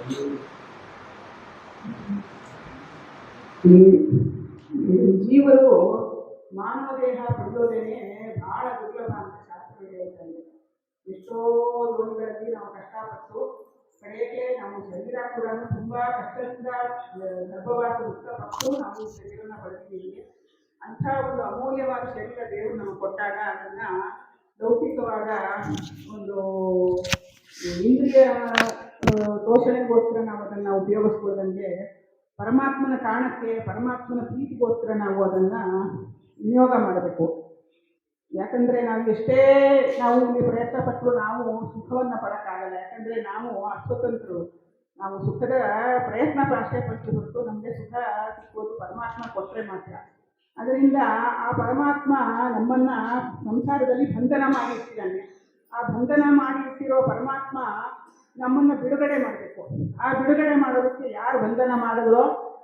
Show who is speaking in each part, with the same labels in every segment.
Speaker 1: ಈ ಜೀವರು ಮಾನವ ದೇಹ ಪಡೆಯೋದೇನೆ ಬಹಳ ದುರ್ಲಭ ಅಂತ ಶಾಸ್ತ್ರಗಳು ಹೇಳ್ತಾರೆ. ಎಷ್ಟೋ ಯೋನಿಗಳಲ್ಲಿ ನಾವು ಕಷ್ಟಪಟ್ಟು ಕಡೆಗೆ ನಮ್ಮ ಶರೀರ ಕೂಡ ತುಂಬಾ ಕಷ್ಟದಿಂದ ಗರ್ಭವಾಸ ಮುಕ್ತಪಟ್ಟು ನಾವು ಶರೀರನ ಪಡೆದಿದ್ದೀವಿ. ಅಂಥ ಒಂದು ಅಮೂಲ್ಯವಾದ ಶರೀರ ದೇವರು ನಮಗೆ ಕೊಟ್ಟಾಗ ಅದನ್ನ ಲೌಕಿಕವಾದ ಒಂದು ಇಂದ್ರಿಯ ತೋಷಣೆಗೋಸ್ಕರ ನಾವು ಅದನ್ನು ಉಪಯೋಗಿಸ್ಕೊಳ್ಳದಂಗೆ ಪರಮಾತ್ಮನ ಕಾರಣಕ್ಕೆ ಪರಮಾತ್ಮನ ಪ್ರೀತಿಗೋಸ್ಕರ ನಾವು ಅದನ್ನು ವಿನಿಯೋಗ ಮಾಡಬೇಕು. ಯಾಕಂದರೆ ನಾವು ಎಷ್ಟೇ ನಾವು ಇಲ್ಲಿ ಪ್ರಯತ್ನ ಪಟ್ಟರು ನಾವು ಸುಖವನ್ನು ಪಡೋಕ್ಕಾಗಲ್ಲ. ಯಾಕಂದರೆ ನಾವು ಅಸ್ವತಂತ್ರರು. ನಾವು ಸುಖದ ಪ್ರಯತ್ನ ಅಷ್ಟೇ ಪಟ್ಟು ಹೊರತು ನಮಗೆ ಸುಖ ಸಿಕ್ಕೋದು ಪರಮಾತ್ಮ ಕೊಟ್ಟರೆ ಮಾತ್ರ. ಅದರಿಂದ ಆ ಪರಮಾತ್ಮ ನಮ್ಮನ್ನು ಸಂಸಾರದಲ್ಲಿ ಬಂಧನ ಮಾಡಿ ಇಟ್ಟಿದ್ದಾನೆ. ಆ ಬಂಧನ ಮಾಡಿ ಇಟ್ಟಿರೋ ಪರಮಾತ್ಮ ನಮ್ಮನ್ನು ಬಿಡುಗಡೆ ಮಾಡಬೇಕು. ಆ ಬಿಡುಗಡೆ ಮಾಡೋದಕ್ಕೆ ಯಾರು ಬಂಧನ ಮಾಡಿದ್ರೋ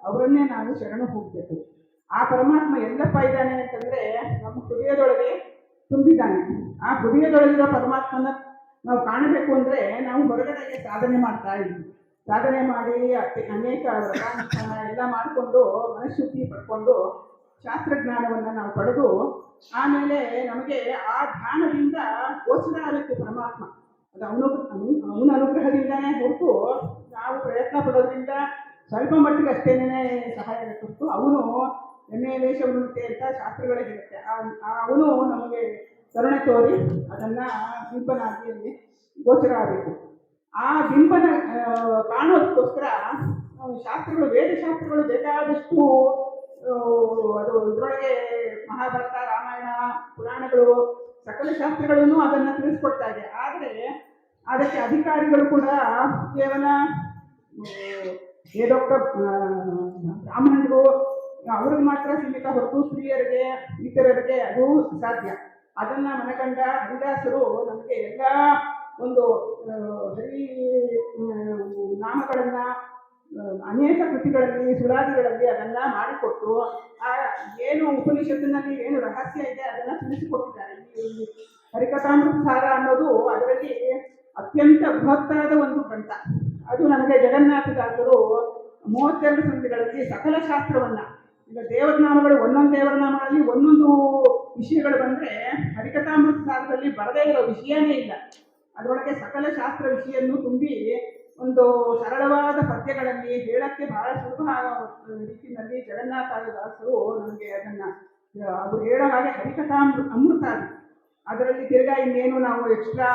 Speaker 1: ಅವರನ್ನೇ ನಾವು ಶರಣು ಹೋಗಬೇಕು. ಆ ಪರಮಾತ್ಮ ಎಲ್ಲಪ್ಪ ಇದ್ದಾನೆ ಅಂತಂದರೆ ನಮ್ಮ ಹೃದಯದೊಳಗೆ ತುಂಬಿದ್ದಾನೆ. ಆ ಹೃದಯದೊಳಗಿರೋ ಪರಮಾತ್ಮನ ನಾವು ಕಾಣಬೇಕು ಅಂದರೆ ನಾವು ಹೊರಗಡೆಗೆ ಸಾಧನೆ ಮಾಡ್ತಾ ಇದ್ವಿ. ಸಾಧನೆ ಮಾಡಿ ಅನೇಕ ವ್ರತಾನುಷ್ಠಾನ ಎಲ್ಲ ಮಾಡಿಕೊಂಡು ಮನಃಶುದ್ಧಿ ಪಡ್ಕೊಂಡು ಶಾಸ್ತ್ರಜ್ಞಾನವನ್ನು ನಾವು ಪಡೆದು ಆಮೇಲೆ ನಮಗೆ ಆ ಧ್ಯಾನದಿಂದ ಗೋಚರ ಆಗುತ್ತೆ ಪರಮಾತ್ಮ. ಅದು ಅವನ ಅನುಗ್ರಹದಿಂದನೇ ಹೊರತು ನಾವು ಪ್ರಯತ್ನ ಪಡೋದ್ರಿಂದ ಸ್ವಲ್ಪ ಮಟ್ಟಿಗೆ ಅಷ್ಟೇನೇ ಸಹಾಯ ಕೊಟ್ಟು ಅವನು ಎಣ್ಣೆ ವೇಷ ಉಂಟೆ ಅಂತ ಶಾಸ್ತ್ರಗಳೇ ಹೇಳುತ್ತೆ. ಅವನು ನಮಗೆ ಕರುಣೆ ತೋರಿ ಅದನ್ನು ಬಿಂಬನಾಗಿ ಗೋಚರ ಆಗಬೇಕು. ಆ ಬಿಂಬನ ಕಾಣೋದಕ್ಕೋಸ್ಕರ ಶಾಸ್ತ್ರಗಳು ವೇದಶಾಸ್ತ್ರಗಳು ಬೇಕಾದಷ್ಟು ಅದು ಇದರೊಳಗೆ ಮಹಾಭಾರತ ರಾಮಾಯಣ ಪುರಾಣಗಳು ಸಕಲ ಶಾಸ್ತ್ರಗಳನ್ನು ಅದನ್ನು ತಿಳಿಸ್ಕೊಡ್ತಾ ಇದೆ. ಆದರೆ ಅದಕ್ಕೆ ಅಧಿಕಾರಿಗಳು ಕೂಡ ಕೇವಲ ವೇದೋಕ್ತ ಬ್ರಾಹ್ಮಣರು ಅವ್ರಿಗೆ ಮಾತ್ರ ಸೀಮಿತ ಹೊರತು ಸ್ತ್ರೀಯರಿಗೆ ಇತರರಿಗೆ ಅದು ಸಾಧ್ಯ. ಅದನ್ನು ಮನಗಂಡ ಹರಿದಾಸರು ನಮಗೆ ಎಲ್ಲ ಒಂದು ಹರಿ ನಾಮಗಳನ್ನು ಅನೇಕ ಕೃತಿಗಳಲ್ಲಿ ಸುಳಾದಿಗಳಲ್ಲಿ ಅದೆಲ್ಲ ಮಾಡಿಕೊಟ್ಟು ಆ ಏನು ಉಪನಿಷತ್ತಿನಲ್ಲಿ ಏನು ರಹಸ್ಯ ಇದೆ ಅದನ್ನು ತಿಳಿಸಿಕೊಟ್ಟಿದ್ದಾರೆ. ಈ ಹರಿಕಥಾಮೃತ ಸಾರ ಅನ್ನೋದು ಅದರಲ್ಲಿ ಅತ್ಯಂತ ಬೃಹತ್ತಾದ ಒಂದು ಗ್ರಂಥ. ಅದು ನಮಗೆ ಜಗನ್ನಾಥದಾಸರು 32 ಸಂಧಿಗಳಲ್ಲಿ ಸಕಲ ಶಾಸ್ತ್ರವನ್ನು, ಈಗ ದೇವರನಾಮಗಳು ಒಂದೊಂದು ದೇವರನಾಮಗಳಲ್ಲಿ ಒಂದೊಂದು ವಿಷಯಗಳು ಬಂದರೆ ಹರಿಕಥಾಮೃತ ಸಾರದಲ್ಲಿ ಬರದೇ ಇರೋ ವಿಷಯನೇ ಇಲ್ಲ. ಅದರೊಳಗೆ ಸಕಲ ಶಾಸ್ತ್ರ ವಿಷಯನ್ನು ತುಂಬಿ ಒಂದು ಸರಳವಾದ ಪದ್ಯಗಳಲ್ಲಿ ಹೇಳಕ್ಕೆ ಬಹಳ ಸುಲಭ ರೀತಿಯಲ್ಲಿ ಜಗನ್ನಾಥದಾಸರು ನಮಗೆ ಅದನ್ನು ಅವರು ಹೇಳೋ ಹಾಗೆ ಅಮೃತ ಅದು. ಅದರಲ್ಲಿ ತಿರ್ಗಾ ಇನ್ನೇನು ನಾವು ಎಕ್ಸ್ಟ್ರಾ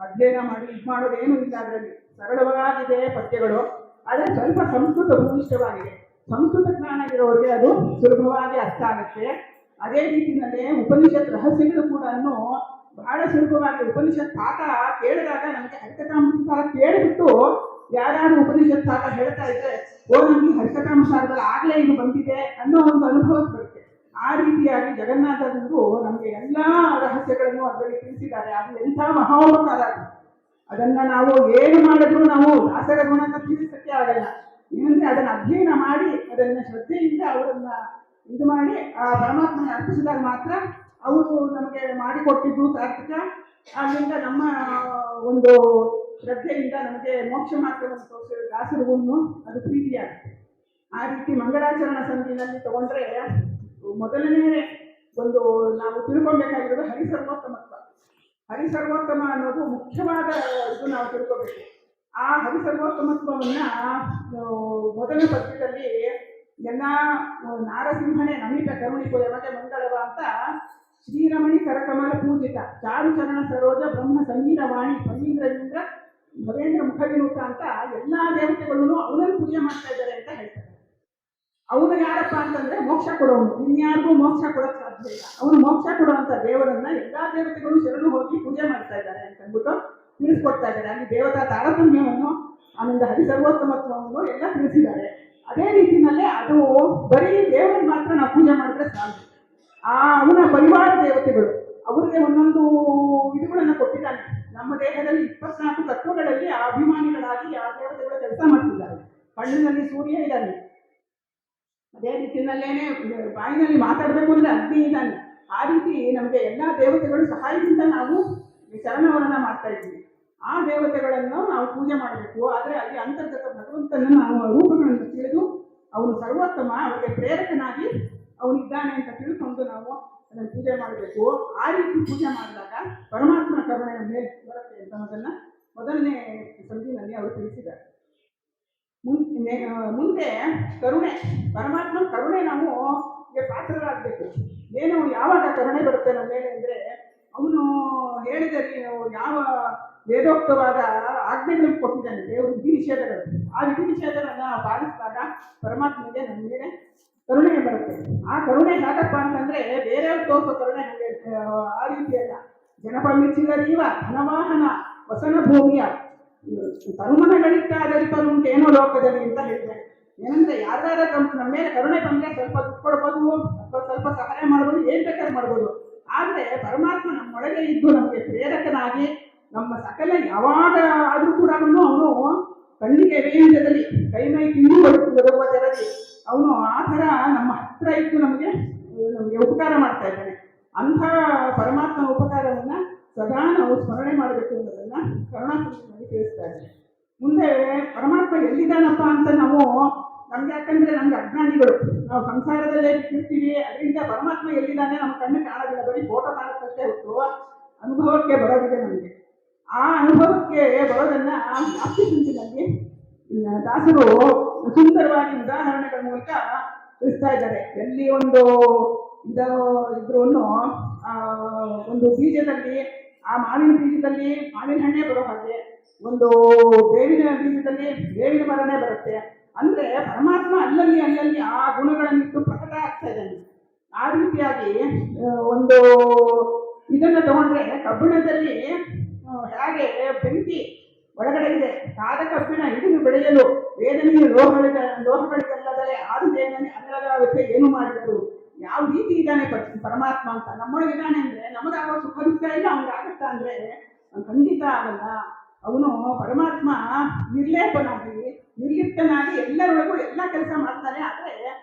Speaker 1: ಅಧ್ಯಯನ ಮಾಡಿ ಇದು ಮಾಡೋದೇನು ಇಲ್ಲ. ಅದರಲ್ಲಿ ಸರಳವಾಗಿದೆ ಪದ್ಯಗಳು. ಆದರೆ ಸ್ವಲ್ಪ ಸಂಸ್ಕೃತ ಭೂಯಿಷ್ಠವಾಗಿದೆ. ಸಂಸ್ಕೃತ ಜ್ಞಾನ ಇರೋರಿಗೆ ಅದು ಸುಲಭವಾಗಿ ಅರ್ಥ ಆಗುತ್ತೆ. ಅದೇ ರೀತಿಯಲ್ಲೇ ಉಪನಿಷತ್ ರಹಸ್ಯಗಳು ಕೂಡ ಬಹಳ ಸುಲಭವಾಗಿ ಉಪನಿಷತ್ ಪಾಠ ಕೇಳಿದಾಗ ನಮಗೆ ಹರಿಕಥಾಮೃತ ಕೇಳಿಬಿಟ್ಟು ಯಾರು ಉಪನಿಷತ್ ಪಾಠ ಹೇಳ್ತಾ ಇದ್ರೆ ನಮಗೆ ಹರಿಕಥಾಮೃತದಲ್ಲಿ ಆಗಲೇ ಇದು ಬಂದಿದೆ ಅನ್ನೋ ಒಂದು ಅನುಭವ ಬರುತ್ತೆ. ಆ ರೀತಿಯಾಗಿ ಜಗನ್ನಾಥರು ನಮಗೆ ಎಲ್ಲ ರಹಸ್ಯಗಳನ್ನು ಅದರಲ್ಲಿ ತಿಳಿಸಿದ್ದಾರೆ. ಅದು ಎಂಥ ಮಹೋಪಕಾರ. ಅದನ್ನು ನಾವು ಏನು ಮಾಡಿದ್ರೂ ನಾವು ದಾಸರ ಗುಣನ ತಿಳಿಸಕ್ಕೆ ಆಗಲ್ಲ. ಏನಂದರೆ ಅದನ್ನು ಅಧ್ಯಯನ ಮಾಡಿ ಅದನ್ನು ಶ್ರದ್ಧೆಯಿಂದ ಅವರನ್ನು ಇದು ಮಾಡಿ ಆ ಪರಮಾತ್ಮನ ಅರ್ಪಿಸಿದಾಗ ಮಾತ್ರ ಅವರು ನಮಗೆ ಮಾಡಿಕೊಟ್ಟಿದ್ದು ಸಾರ್ಥಕ. ಆದ್ದರಿಂದ ನಮ್ಮ ಒಂದು ಶ್ರದ್ಧೆಯಿಂದ ನಮಗೆ ಮೋಕ್ಷ ಮಾರ್ಗವನ್ನು ತೋರಿಸಿದ ದಾಸರಿಗೂ ಅದು ಪ್ರೀತಿಯಾಗುತ್ತೆ. ಆ ರೀತಿ ಮಂಗಳಾಚರಣ ಸಂಧಿನಲ್ಲಿ ತಗೊಂಡ್ರೆ ಮೊದಲನೇ ಒಂದು ನಾವು ತಿಳ್ಕೊಬೇಕಾಗಿರೋದು ಹರಿಸರ್ವೋತ್ತಮತ್ವ. ಹರಿಸರ್ವೋತ್ತಮ ಅನ್ನೋದು ಮುಖ್ಯವಾದ ಇದು ನಾವು ತಿಳ್ಕೊಬೇಕು. ಆ ಹರಿಸರ್ವೋತ್ತಮತ್ವವನ್ನು ಮೊದಲ ಪದ್ಯದಲ್ಲಿ ಎಲ್ಲ ನಾರಸಿಂಹನೇ ನಮಿತ ಕರುಣಿಕೋ ಯಮಗೆ ಮಂಗಳವ ಅಂತ ಶ್ರೀರಮಣಿ ಕರಕಮಲ ಪೂಜಿತ ಚಾರುಚರಣ ಸರೋಜ ಬ್ರಹ್ಮ ಸಮೀರವಾಣಿ ಫಣೀಂದ್ರವೀಂದ್ರ ಭವೇಂದ್ರ ಮುಖವಿನೂತ ಅಂತ ಎಲ್ಲ ದೇವತೆಗಳನ್ನು ಅವನನ್ನು ಪೂಜೆ ಮಾಡ್ತಾ ಇದ್ದಾರೆ ಅಂತ ಹೇಳ್ತಾರೆ. ಅವನು ಯಾರಪ್ಪ ಅಂತಂದ್ರೆ ಮೋಕ್ಷ ಕೊಡೋನು. ಇನ್ಯಾರಿಗೂ ಮೋಕ್ಷ ಕೊಡೋಕ್ಕೆ ಸಾಧ್ಯ ಇಲ್ಲ. ಅವನು ಮೋಕ್ಷ ಕೊಡುವಂಥ ದೇವರನ್ನ ಎಲ್ಲ ದೇವತೆಗಳು ಶರಣು ಹೋಗಿ ಪೂಜೆ ಮಾಡ್ತಾ ಇದ್ದಾರೆ ಅಂತ ಅಂದ್ಬಿಟ್ಟು ತಿಳಿಸ್ಕೊಡ್ತಾ ಇದ್ದಾರೆ. ಅಲ್ಲಿ ದೇವತಾ ತಾರತಮ್ಯವನ್ನು ಆನಂದ ಹರಿಸರ್ವೋತ್ತಮತ್ವವನ್ನು ಎಲ್ಲ ತಿಳಿಸಿದ್ದಾರೆ. ಅದೇ ರೀತಿಯಲ್ಲೇ ಅದು ಬರೀ ದೇವರನ್ನು ಮಾತ್ರ ನಾವು ಪೂಜೆ ಮಾಡಿದ್ರೆ ಸಾಧ್ಯ. ಅವನ ಪರಿವಾರ ದೇವತೆಗಳು ಅವರಿಗೆ ಒಂದೊಂದು ಇದುಗಳನ್ನು ಕೊಟ್ಟಿದ್ದಾನೆ. ನಮ್ಮ ದೇಹದಲ್ಲಿ 24 ತತ್ವಗಳಲ್ಲಿ ಆ ಅಭಿಮಾನಿಗಳಾಗಿ ಆ ದೇವತೆಗಳು ಕೆಲಸ ಮಾಡ್ತಿದ್ದಾರೆ. ಕಣ್ಣಿನಲ್ಲಿ ಸೂರ್ಯ ಇದ್ದಾನೆ, ಅದೇ ರೀತಿಯಲ್ಲೇನೆ ಬಾಯಿನಲ್ಲಿ ಮಾತಾಡಬೇಕು ಅಂದರೆ ಅಗ್ನಿ ಇದ್ದಾನೆ. ಆ ರೀತಿ ನಮಗೆ ಎಲ್ಲ ದೇವತೆಗಳು ಸಹಾಯದಿಂದ ನಾವು ಶರಣವರನ್ನ ಮಾಡ್ತಾ ಇದ್ದೀವಿ. ಆ ದೇವತೆಗಳನ್ನು ನಾವು ಪೂಜೆ ಮಾಡಬೇಕು. ಆದರೆ ಅಲ್ಲಿ ಅಂತರ್ಗತ ಭಗವಂತನ ನಾವು ರೂಪಗಳನ್ನು ತಿಳಿದು ಅವನು ಸರ್ವೋತ್ತಮ, ಅವರಿಗೆ ಪ್ರೇರಕನಾಗಿ ಅವನಿದ್ದಾನೆ ಅಂತ ತಿಳ್ಕೊಂಡು ನಾವು ಅದನ್ನು ಪೂಜೆ ಮಾಡಬೇಕು. ಆ ರೀತಿ ಪೂಜೆ ಮಾಡಿದಾಗ ಪರಮಾತ್ಮನ ಕರುಣೆ ಮೇಲೆ ಬರುತ್ತೆ ಅಂತ ಅನ್ನೋದನ್ನ ಮೊದಲನೇ ಸಂಧಿನಲ್ಲಿ ಅವರು ತಿಳಿಸಿದ್ದಾರೆ. ಮುಂದೆ ಕರುಣೆ, ಪರಮಾತ್ಮನ ಕರುಣೆ ನಾವು ಪಾತ್ರರಾಗಬೇಕು. ಏನು ಯಾವಾಗ ಕರುಣೆ ಬರುತ್ತೆ ನಮ್ಮ ಮೇಲೆ ಅಂದರೆ, ಅವನು ಹೇಳಿದಲ್ಲಿ ಯಾವ ವೇದೋಕ್ತವಾದ ಆಜ್ಞೆಗಳನ್ನು ಕೊಟ್ಟಿದ್ದಾನೆ ದೇವರು, ವಿಧಿ ನಿಷೇಧಗಳು. ಆ ವಿಧಿ ನಿಷೇಧಗಳನ್ನ ನಾವು ಪಾಲಿಸಿದಾಗ ಪರಮಾತ್ಮನಿಗೆ ನಮ್ಮ ಮೇಲೆ ಕರುಣೆ ಬರುತ್ತೆ. ಆ ಕರುಣೆ ಯಾಕಪ್ಪ ಅಂತಂದ್ರೆ ಬೇರೆಯವ್ರು ತೋರಿಸೋ ಕರುಣೆ ನಮಗೆ ಆ ರೀತಿಯಲ್ಲ. ಜನಪ ಮಿಚ್ಚಿದರೀವ ಧನವಾಹನ ವಸನ ಭೂಮಿಯ ತರುಮನಗಳಿದ್ದಾದರಿಪರುಂಟೇನೋ ಲೋಕದಲ್ಲಿ ಅಂತ ಹೇಳ್ತಾರೆ. ಏನಂದ್ರೆ ಯಾರ್ಯಾರ ನಮ್ಮ ಮೇಲೆ ಕರುಣೆ ಬಂದ್ರೆ ಸ್ವಲ್ಪ ದುಡ್ಡು ಕೊಡ್ಬೋದು ಅಥವಾ ಸ್ವಲ್ಪ ಸಹಾಯ ಮಾಡ್ಬೋದು, ಏನ್ ಬೇಕಾದ್ರೂ ಮಾಡ್ಬೋದು. ಆದ್ರೆ ಪರಮಾತ್ಮ ನಮ್ಮೊಳಗೆ ಇದ್ದು ನಮಗೆ ಪ್ರೇರಕನಾಗಿ ನಮ್ಮ ಸಕಲ ಯಾವಾಗ ಆದ್ರೂ ಕೂಡ ಅವನು ಕಣ್ಣಿಗೆ ವೇಂದ್ಯದಲ್ಲಿ ಕೈ ಮೈ ತಿಂದು ಬದುಕುವ ಜರದಿ ಅವನು ಆ ಥರ ನಮ್ಮ ಹತ್ರ ಇದ್ದು ನಮಗೆ ಉಪಕಾರ ಮಾಡ್ತಾ ಇದ್ದಾನೆ. ಅಂಥ ಪರಮಾತ್ಮನ ಉಪಕಾರವನ್ನ ಸದಾ ನಾವು ಸ್ಮರಣೆ ಮಾಡಬೇಕು ಅನ್ನೋದನ್ನ ಕರುಣಾಸಂಧಿನಲ್ಲಿ ತಿಳಿಸ್ತಾ ಇದ್ದಾರೆ. ಮುಂದೆ ಪರಮಾತ್ಮ ಎಲ್ಲಿದ್ದಾನಪ್ಪ ಅಂತ ನಾವು ನಮ್ಗೆ, ಯಾಕಂದ್ರೆ ನಮ್ಗೆ ಅಜ್ಞಾನಿಗಳು, ನಾವು ಸಂಸಾರದಲ್ಲೇ ಇರ್ತೀವಿ. ಅದರಿಂದ ಪರಮಾತ್ಮ ಎಲ್ಲಿದ್ದಾನೆ ನಮ್ಮ ಕಣ್ಣು ಕಾಣೋದಿಲ್ಲ, ಬರೀ ಫೋಟೋ ಕಾಣುತ್ತಷ್ಟೇ ಹೊತ್ತು ಅನುಭವಕ್ಕೆ ಬರೋದಿದೆ ನಮಗೆ. ಆ ಅನುಭವಕ್ಕೆ ಬರೋದನ್ನ ವ್ಯಾಪ್ತಿ ಸಂಧಿನಲ್ಲಿ ದಾಸರು ಸುಂದರವಾಗಿ ಉದಾಹರಣೆಗಳ ಮೂಲಕ ತಿಳಿಸ್ತಾ ಇದ್ದಾರೆ. ಎಲ್ಲಿ ಒಂದು ಇದ್ರೂ ಒಂದು ಬೀಜದಲ್ಲಿ, ಆ ಮಾವಿನ ಬೀಜದಲ್ಲಿ ಮಾವಿನ ಹಣ್ಣೆ ಬರೋ ಹಾಗೆ, ಒಂದು ಬೇವಿನ ಬೀಜದಲ್ಲಿ ಬೇವಿನ ಮರನೇ ಬರುತ್ತೆ. ಅಂದ್ರೆ ಪರಮಾತ್ಮ ಅಲ್ಲಲ್ಲಿ ಅಲ್ಲಲ್ಲಿ ಆ ಗುಣಗಳನ್ನಿಟ್ಟು ಪ್ರಕಟ ಆಗ್ತಾ ಇದ್ದಾನೆ. ಆ ರೀತಿಯಾಗಿ ಒಂದು ಇದನ್ನ ತಗೊಂಡ್ರೆ ಕಬ್ಬಿಣದಲ್ಲಿ ಹೇಗೆ ಬೆಂಕಿ ಒಳಗಡೆ ಇದೆ, ಕಾದ ಕಬ್ಬಿಣ ಹಿಡಿದು ಬೆಳೆಯಲು ವೇದನೆಯ ಲೋಹಗಳಿಗಲ್ಲದೆ ಆದುದೇನನೆ ಅಲ್ಲದಾಗುತ್ತೆ ಏನು ಮಾಡಿದರು. ಯಾವ ರೀತಿ ಇದ್ದಾನೆ ಪರಮಾತ್ಮ ಅಂತ ನಮ್ಮೊಳಗಿದ್ದಾನೆ ಅಂದ್ರೆ ನಮಗಾಗೋ ಸುಖ ದುಃಖ ಇಲ್ಲ, ಅವನಿಗಾಗುತ್ತಾ ಅಂದ್ರೆ ಖಂಡಿತ ಆಗಲ್ಲ. ಅವನು ಪರಮಾತ್ಮ ನಿರ್ಲೇಪನಾಗಿ ನಿರ್ಲಿಪ್ತನಾಗಿ ಎಲ್ಲರೊಳಗೂ ಎಲ್ಲ ಕೆಲಸ ಮಾಡ್ತಾನೆ. ಆದರೆ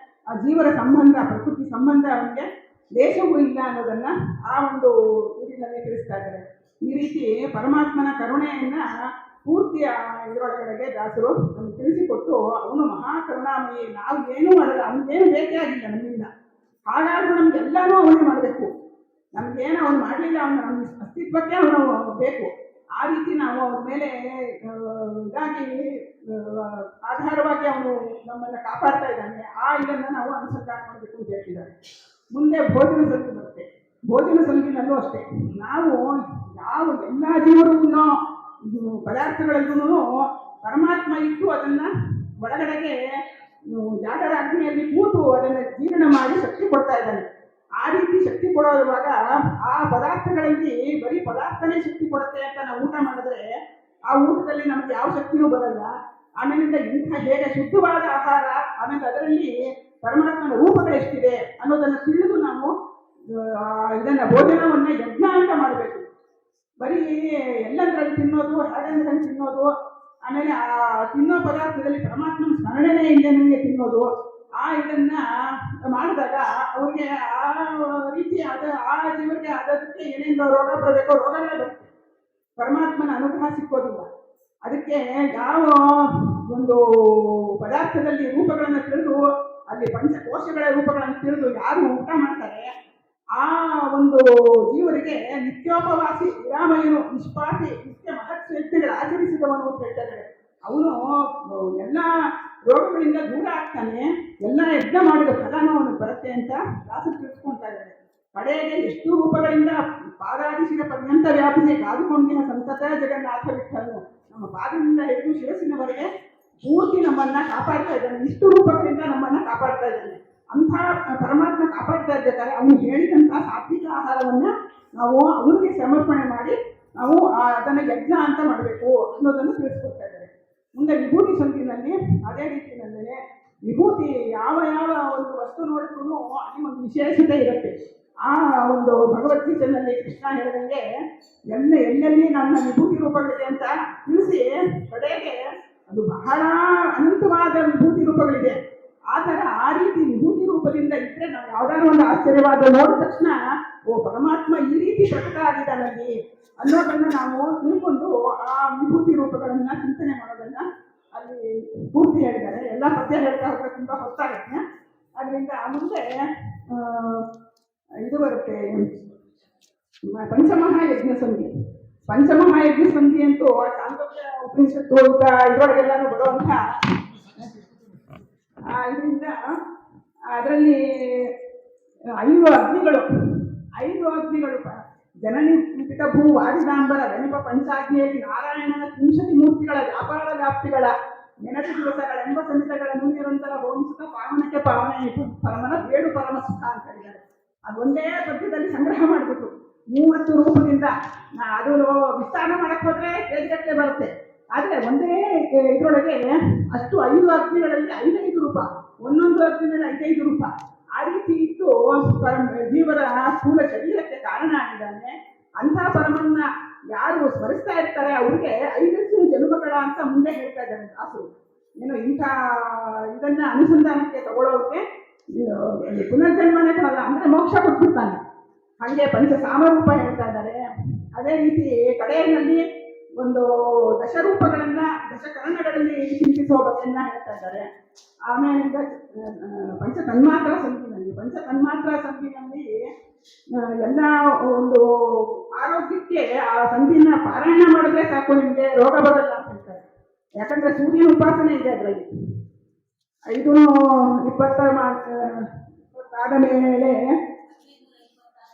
Speaker 1: ಆ ಜೀವರ ಸಂಬಂಧ, ಪ್ರಕೃತಿ ಸಂಬಂಧ ಅವನಿಗೆ ದೇಶವೂ ಇಲ್ಲ ಅನ್ನೋದನ್ನ ಆ ಒಂದು ಊರಿನಲ್ಲಿ ತಿಳಿಸ್ತಾ ಇದ್ದಾರೆ. ಈ ರೀತಿ ಪರಮಾತ್ಮನ ಕರುಣೆಯನ್ನ ಪೂರ್ತಿ ಇದರೊಳಗಡೆಗೆ ದಾಸರು ನಮ್ಗೆ ತಿಳಿಸಿಕೊಟ್ಟು, ಅವನು ಮಹಾಕರುಣಾಮಯಿ, ನಾವು ಏನೂ ಮಾಡಲ್ಲ, ಅವನಿಗೇನು ಬೇಕೇ ಆಗಿಲ್ಲ ನಮ್ಮಿಂದ. ಹಾಗಾದ್ರೂ ನಮ್ಗೆಲ್ಲಾನು ಅವನೇ ಮಾಡಬೇಕು. ನಮ್ಗೇನು ಅವನು ಮಾಡಲಿಲ್ಲ, ಅವನು ನಮ್ಮ ಅಸ್ತಿತ್ವಕ್ಕೆ ಅವನು ಬೇಕು. ಆ ರೀತಿ ನಾವು ಅವನ ಮೇಲೆ ಇದಾಗಿ ಆಧಾರವಾಗಿ ಅವನು ನಮ್ಮನ್ನು ಕಾಪಾಡ್ತಾ ಇದ್ದಾನೆ. ಆ ಇದನ್ನು ನಾವು ಅನುಸಂಧಾನ ಮಾಡಬೇಕು ಅಂತ ಹೇಳ್ತಿದ್ದಾರೆ. ಮುಂದೆ ಭೋಜನ ಸಂಧಿ ಬರುತ್ತೆ. ಭೋಜನ ಸಂಧಿನಲ್ಲೂ ಅಷ್ಟೇ ನಾವು ಯಾವ ಎಲ್ಲ ಜೀವನವನ್ನು ಪದಾರ್ಥಗಳಲ್ಲೂ ಪರಮಾತ್ಮ ಇಟ್ಟು ಅದನ್ನ ಒಳಗಡೆಗೆ ಜಾಗರ ಅಗ್ನಿಯಲ್ಲಿ ಕೂತು ಅದನ್ನು ಜೀರ್ಣ ಮಾಡಿ ಶಕ್ತಿ ಕೊಡ್ತಾ ಇದ್ದಾನೆ. ಆ ರೀತಿ ಶಕ್ತಿ ಕೊಡುವಾಗ ಆ ಪದಾರ್ಥಗಳಲ್ಲಿ ಬರೀ ಪದಾರ್ಥನೇ ಶಕ್ತಿ ಕೊಡುತ್ತೆ ಅಂತ ನಾವು ಊಟ ಮಾಡಿದ್ರೆ ಆ ಊಟದಲ್ಲಿ ನಮ್ಗೆ ಯಾವ ಶಕ್ತಿನೂ ಬರಲ್ಲ. ಆಮೇಲಿಂದ ಇಂಥ ಹೇಗೆ ಶುದ್ಧವಾದ ಆಹಾರ, ಆಮೇಲೆ ಅದರಲ್ಲಿ ಪರಮಾತ್ಮನ ರೂಪಗಳು ಎಷ್ಟಿದೆ ಅನ್ನೋದನ್ನು ತಿಳಿದು ನಾವು ಇದನ್ನ ಭೋಜನವನ್ನ ಯಜ್ಞ ಅಂತ ಮಾಡಬೇಕು. ಬರೀ ಎಲ್ಲದರಲ್ಲಿ ತಿನ್ನೋದು, ಹಾಗಂದ್ರೆ ತಿನ್ನೋದು, ಆಮೇಲೆ ಆ ತಿನ್ನೋ ಪದಾರ್ಥದಲ್ಲಿ ಪರಮಾತ್ಮನ ಸ್ಮರಣೆನೇ ಇಲ್ಲ ನಮಗೆ ತಿನ್ನೋದು, ಆ ಇದನ್ನ ಮಾಡಿದಾಗ ಅವ್ರಿಗೆ ಆ ರೀತಿ ಆ ಜೀವಕ್ಕೆ ಆದದಕ್ಕೆ ಏನೇನು ರೋಗ ಬರಬೇಕೋ ರೋಗಗಳೇ ಬರುತ್ತೆ. ಪರಮಾತ್ಮನ ಅನುಗ್ರಹ ಸಿಕ್ಕೋದಿಲ್ಲ. ಅದಕ್ಕೆ ಯಾವ ಒಂದು ಪದಾರ್ಥದಲ್ಲಿ ರೂಪಗಳನ್ನು ತಿಳಿದು, ಅಲ್ಲಿ ಪಂಚಕೋಶಗಳ ರೂಪಗಳನ್ನು ತಿಳಿದು ಯಾರು ಊಟ ಮಾಡ್ತಾರೆ ಆ ಒಂದು ಜೀವರಿಗೆ ನಿತ್ಯೋಪವಾಸಿ ವಿರಾಮಯನು ನಿಷ್ಪಾತಿ ನಿತ್ಯ ಮಹತ್ ವ್ಯಕ್ತಿಗಳು ಆಚರಿಸಿದವನು ಅಂತ ಹೇಳ್ತಾರೆ. ಅವನು ಎಲ್ಲ ರೋಗಗಳಿಂದ ದೂರ ಆಗ್ತಾನೆ, ಎಲ್ಲ ಯಜ್ಞ ಮಾಡಿದ ಫಲನೂ ಅವನು ಬರುತ್ತೆ ಅಂತ ದಾಸರು ತಿಳಿಸ್ಕೊಳ್ತಾ ಇದ್ದಾರೆ. ಕಡೆಗೆ ಎಷ್ಟು ರೂಪಗಳಿಂದ ಪಾದಾದಿಶಿರ ಪರ್ಯಂತ ವ್ಯಾಪಿಸಿ ಕಾದುಕೊಂಡಿನ ಸಂತತ ಜಗನ್ನಾಥ ವಿಠಲನು ನಮ್ಮ ಪಾದದಿಂದ ಹಿಡಿದು ಶಿರಸ್ಸಿನವರೆಗೆ ಪೂರ್ತಿ ನಮ್ಮನ್ನ ಕಾಪಾಡ್ತಾ ಇದ್ದಾನೆ. ಇಷ್ಟು ರೂಪಗಳಿಂದ ನಮ್ಮನ್ನ ಕಾಪಾಡ್ತಾ ಇದ್ದಾನೆ. ಅಂಥ ಪರಮಾತ್ಮ ಕಾಪಾಡ್ತಾ ಇರ್ಬೇಕಾದ್ರೆ ಅವನು ಹೇಳಿದಂಥ ಸಾತ್ವಿಕ ಆಹಾರವನ್ನ ನಾವು ಅವನಿಗೆ ಸಮರ್ಪಣೆ ಮಾಡಿ ನಾವು ಅದನ್ನು ಯಜ್ಞ ಅಂತ ಮಾಡಬೇಕು ಅನ್ನೋದನ್ನು ತಿಳಿಸ್ಕೊಡ್ತಾ ಇದ್ದಾರೆ. ಮುಂದೆ ವಿಭೂತಿ ಸಂಧಿನಲ್ಲಿ ಅದೇ ರೀತಿಯಲ್ಲೇ ವಿಭೂತಿ ಯಾವ ಯಾವ ಒಂದು ವಸ್ತು ನೋಡಿದ್ರು ಅಲ್ಲಿ ಒಂದು ವಿಶೇಷತೆ ಇರುತ್ತೆ. ಆ ಒಂದು ಭಗವದ್ಗೀತೆಯಲ್ಲಿ ಕೃಷ್ಣ ಹೇಳಿದಂಗೆ ಎಲ್ಲೆಲ್ಲಿ ನನ್ನ ವಿಭೂತಿ ರೂಪಗಳಿದೆ ಅಂತ ತಿಳಿಸಿ ಕಡೆಗೆ ಅದು ಬಹಳ ಅನಂತವಾದ ವಿಭೂತಿ ರೂಪಗಳಿದೆ. ಆ ಥರ ಆ ರೀತಿ ವಿಭೂತಿ ರೂಪದಿಂದ ಇದ್ರೆ ನಾವು ಯಾವ್ದಾದ್ರು ಒಂದು ಆಶ್ಚರ್ಯವಾದ ನೋಡಿದ ತಕ್ಷಣ ಓ ಪರಮಾತ್ಮ ಈ ರೀತಿ ಪ್ರಕಟ ಆಗಿದ್ದಾನಲ್ಲಿ ಅನ್ನೋದನ್ನ ನಾವು ತಿಳ್ಕೊಂಡು ಆ ವಿಭೂತಿ ರೂಪಗಳನ್ನ ಚಿಂತನೆ ಮಾಡೋದನ್ನ ಅಲ್ಲಿ ಪೂರ್ತಿ ಹೇಳಿದ್ದಾರೆ. ಎಲ್ಲ ಪದ್ಯ ಹೇಳ್ತಾ ಹೋದ್ರೆ ತುಂಬಾ ಹೊತ್ತಾಗತ್ತೆ. ಅದರಿಂದ ಮುಂದೆ ಇದು ಬರುತ್ತೆ ಪಂಚಮಹಾಯಜ್ಞ ಸಂಧಿ. ಪಂಚಮಹಾಯಜ್ಞ ಸಂಧಿ ಅಂತೂ ಚಾಂದೋಗ್ಯ ಉಪನಿಷತ್ತು ಅಂತ ಇದರೊಳಗೆಲ್ಲಾನು ಬರುವಂಥ ಇದರಿಂದ ಅದರಲ್ಲಿ 5 ಅಗ್ನಿಗಳು ಜನನಿ ಪಿತ ಭೂ ವಾದಿದಾಂಬರ ಗಣಿಪ ಪಂಚಾಗ್ನಿಯಲ್ಲಿ ನಾರಾಯಣನ ತ್ರಿಂಶತಿ ಮೂರ್ತಿಗಳ ವ್ಯಾಪಾರ ವ್ಯಾಪ್ತಿಗಳ ನೆನಪು ದಿವಸಗಳೆಂಬ ಸಮಿತಗಳನ್ನು ನಿರಂತರ ಹೋಮಿಸುತ್ತ ಪಾವನಕ್ಕೆ ಪಾವನೆ ಪರಮನ ಬೇಡು ಪರಮ ಸುಖ ಅಂತ ಹೇಳಿದ್ದಾರೆ. ಅದೊಂದೇ ಪದ್ಯದಲ್ಲಿ ಸಂಗ್ರಹ ಮಾಡಿಬಿಟ್ಟು 30 ರೂಪದಿಂದ ಅದು ವಿಸ್ತಾರ ಮಾಡಕ್ ಹೋದ್ರೆ ಕೇಳಿಗಟ್ಟಲೆ ಬರುತ್ತೆ. ಆದರೆ ಒಂದೇ ಇದರೊಳಗೆ ಅಷ್ಟು 5 ಅಗ್ನಿಗಳಲ್ಲಿ 5 ರೂಪ, ಒಂದೊಂದು ಅಗ್ನಿನಲ್ಲಿ 5 ರೂಪ, ಆ ರೀತಿ ಇಟ್ಟು ಜೀವರ ಸ್ಥೂಲ ಶರೀರಕ್ಕೆ ಕಾರಣ ಆಗಿದ್ದಾನೆ. ಅಂಥ ಪರಮನ್ನ ಯಾರು ಸ್ಮರಿಸ್ತಾ ಇರ್ತಾರೆ ಅವ್ರಿಗೆ 5 ಜನ್ಮಗಳ ಅಂತ ಮುಂದೆ ಹೇಳ್ತಾ ಇದ್ದಾರೆ ದಾಸರು. ಏನು ಇಂಥ ಇದನ್ನ ಅನುಸಂಧಾನಕ್ಕೆ ತಗೊಳ್ಳೋಕೆ ಪುನರ್ಜನ್ಮನೇ ಕೊಡಲ್ಲ, ಅಂದ್ರೆ ಮೋಕ್ಷ ಕೊಟ್ಬಿಡ್ತಾನೆ. ಹಾಗೆ ಪಂಚ ಸಾಮರೂಪ ಹೇಳ್ತಾ ಇದ್ದಾರೆ. ಅದೇ ರೀತಿ ಕಡೆಯಲ್ಲಿ ಒಂದು ದಶರೂಪಗಳನ್ನ ದಶಕರಣಗಳಲ್ಲಿ ಚಿಂತಿಸುವ ಬಗೆಯನ್ನ ಹೇಳ್ತಾ ಇದ್ದಾರೆ. ಆಮೇಲಿಂದ ಪಂಚ ತನ್ಮಾತ್ರ ಸಂಧಿನಲ್ಲಿ ಎಲ್ಲ ಒಂದು ಆರೋಗ್ಯಕ್ಕೆ ಆ ಸಂಧಿನ ಪಾರಾಯಣ ಮಾಡಿದ್ರೆ ಸಾಕು, ನಿಮಗೆ ರೋಗ ಬರಲ್ಲ ಅಂತ ಹೇಳ್ತಾರೆ. ಯಾಕಂದ್ರೆ ಸೂರ್ಯನ ಉಪಾಸನೆ ಇದೆ ಅದರಲ್ಲಿ. 520 ಆದ ಮೇಲೆ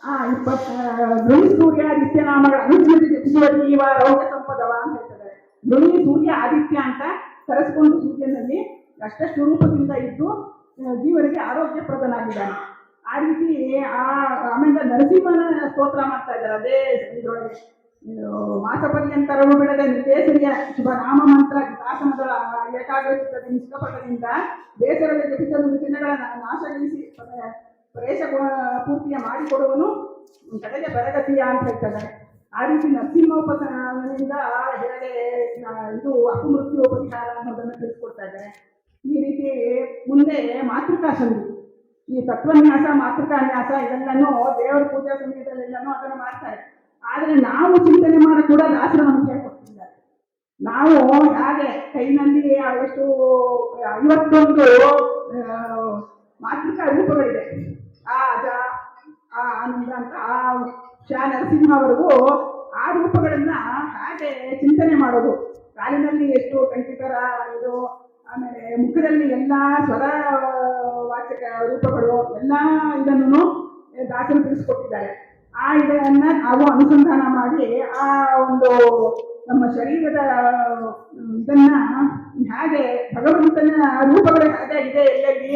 Speaker 1: 20 ಸೂರ್ಯ ಆದಿತ್ಯ ನಾಮಗಳ ಅನುಜ್ಞತೆ ಜಪಿಸುವ ಜೀವ ರೋಗ ಸಂಪದವ ಅಂತ ಹೇಳ್ತಾರೆ. ಧ್ವನಿ ಸೂರ್ಯ ಆದಿತ್ಯ ಅಂತ ಕರೆಸ್ಕೊಂಡು ಸೂರ್ಯನಲ್ಲಿ ಅಷ್ಟಷ್ಟು ರೂಪದಿಂದ ಇದ್ದು ಜೀವನಿಗೆ ಆರೋಗ್ಯಪ್ರದನಾಗಿದ್ದಾನೆ. ಆ ರೀತಿ ಆಮೇಲೆ ನರಸಿಂಹನ ಸ್ತೋತ್ರ ಮಾಡ್ತಾ ಇದ್ದಾರೆ. ಅದೇ ಇದರೊಳಗೆ ಮಾಸ ಪರ್ಯಂತರವು ಬಿಡದೆ ನಿರ್ದೇಶನೀಯ ಶುಭ ನಾಮ ಮಂತ್ರ ದಾಸನಗಳ ಏಕಾಗ್ರಚಿತ್ತದ ನಿಷ್ಕಪಟದಿಂದ ಬೇಸರದ ಜಪಿಸಲು ವಿಚಿನ್ನಗಳ ನಾಶಗೊಳಿಸಿ ಪ್ರವೇಶ ಪೂರ್ತಿಯ ಮಾಡಿಕೊಡುವನು ಕಡೆಗೆ ಬರಗತಿಯ ಅಂತ ಹೇಳ್ತಾರೆ. ಆ ರೀತಿ ನರಸಿಂಹೋಪನಿಂದ ಹೇಗೆ ಇದು ಅಪಮೃತ್ಯು ಪರಿಹಾರ ಅನ್ನೋದನ್ನು ತಿಳಿಸ್ಕೊಡ್ತಾ ಇದ್ದಾರೆ. ಈ ರೀತಿ ಮುಂದೆ ಮಾತೃಕಾ ಸಂಧಿ, ಈ ತತ್ವನ್ಯಾಸ ಮಾತೃಕಾನ್ಯಾಸ ಇದೆಲ್ಲನೂ ದೇವರ ಪೂಜಾ ಸಮಯದಲ್ಲೆಲ್ಲನೂ ಅದನ್ನು ಮಾಡ್ತಾರೆ. ಆದರೆ ನಾವು ಚಿಂತನೆ ಮಾಡಿ ಕೂಡ ದಾಸರು ನಮ್ಗೆ ಹೇಳ್ಕೊಡ್ತಿದ್ದಾರೆ. ನಾವು ಹಾಗೆ ಕೈನಲ್ಲಿ ಎಷ್ಟು 51 ಮಾತೃಕಾ ರೂಪಗಳಿದೆ. ಆ ಅಜ ಆ ಆನಂದ ಅಂತ ಆ ನರಸಿಂಹವರೆಗೂ ಆ ರೂಪಗಳನ್ನ ಹಾಗೆ ಚಿಂತನೆ ಮಾಡೋದು. ಕಾಲಿನಲ್ಲಿ ಎಷ್ಟು ಕಂಠಿತರ ಇದು, ಆಮೇಲೆ ಮುಖದಲ್ಲಿ ಎಲ್ಲ ಸ್ವರ ವಾಚಕ ರೂಪಗಳು ಎಲ್ಲ ಇದನ್ನು ದಾಸರು ತಿಳಿಸ್ಕೊಟ್ಟಿದ್ದಾರೆ. ಆ ಇದನ್ನ ನಾವು ಅನುಸಂಧಾನ ಮಾಡಿ ಆ ಒಂದು ನಮ್ಮ ಶರೀರದ ಇದನ್ನ ಹಾಗೆ ಭಗವಂತನ ರೂಪಗಳು ಹಾಗೆ ಇದೆ ಎಲ್ಲೆಲ್ಲಿ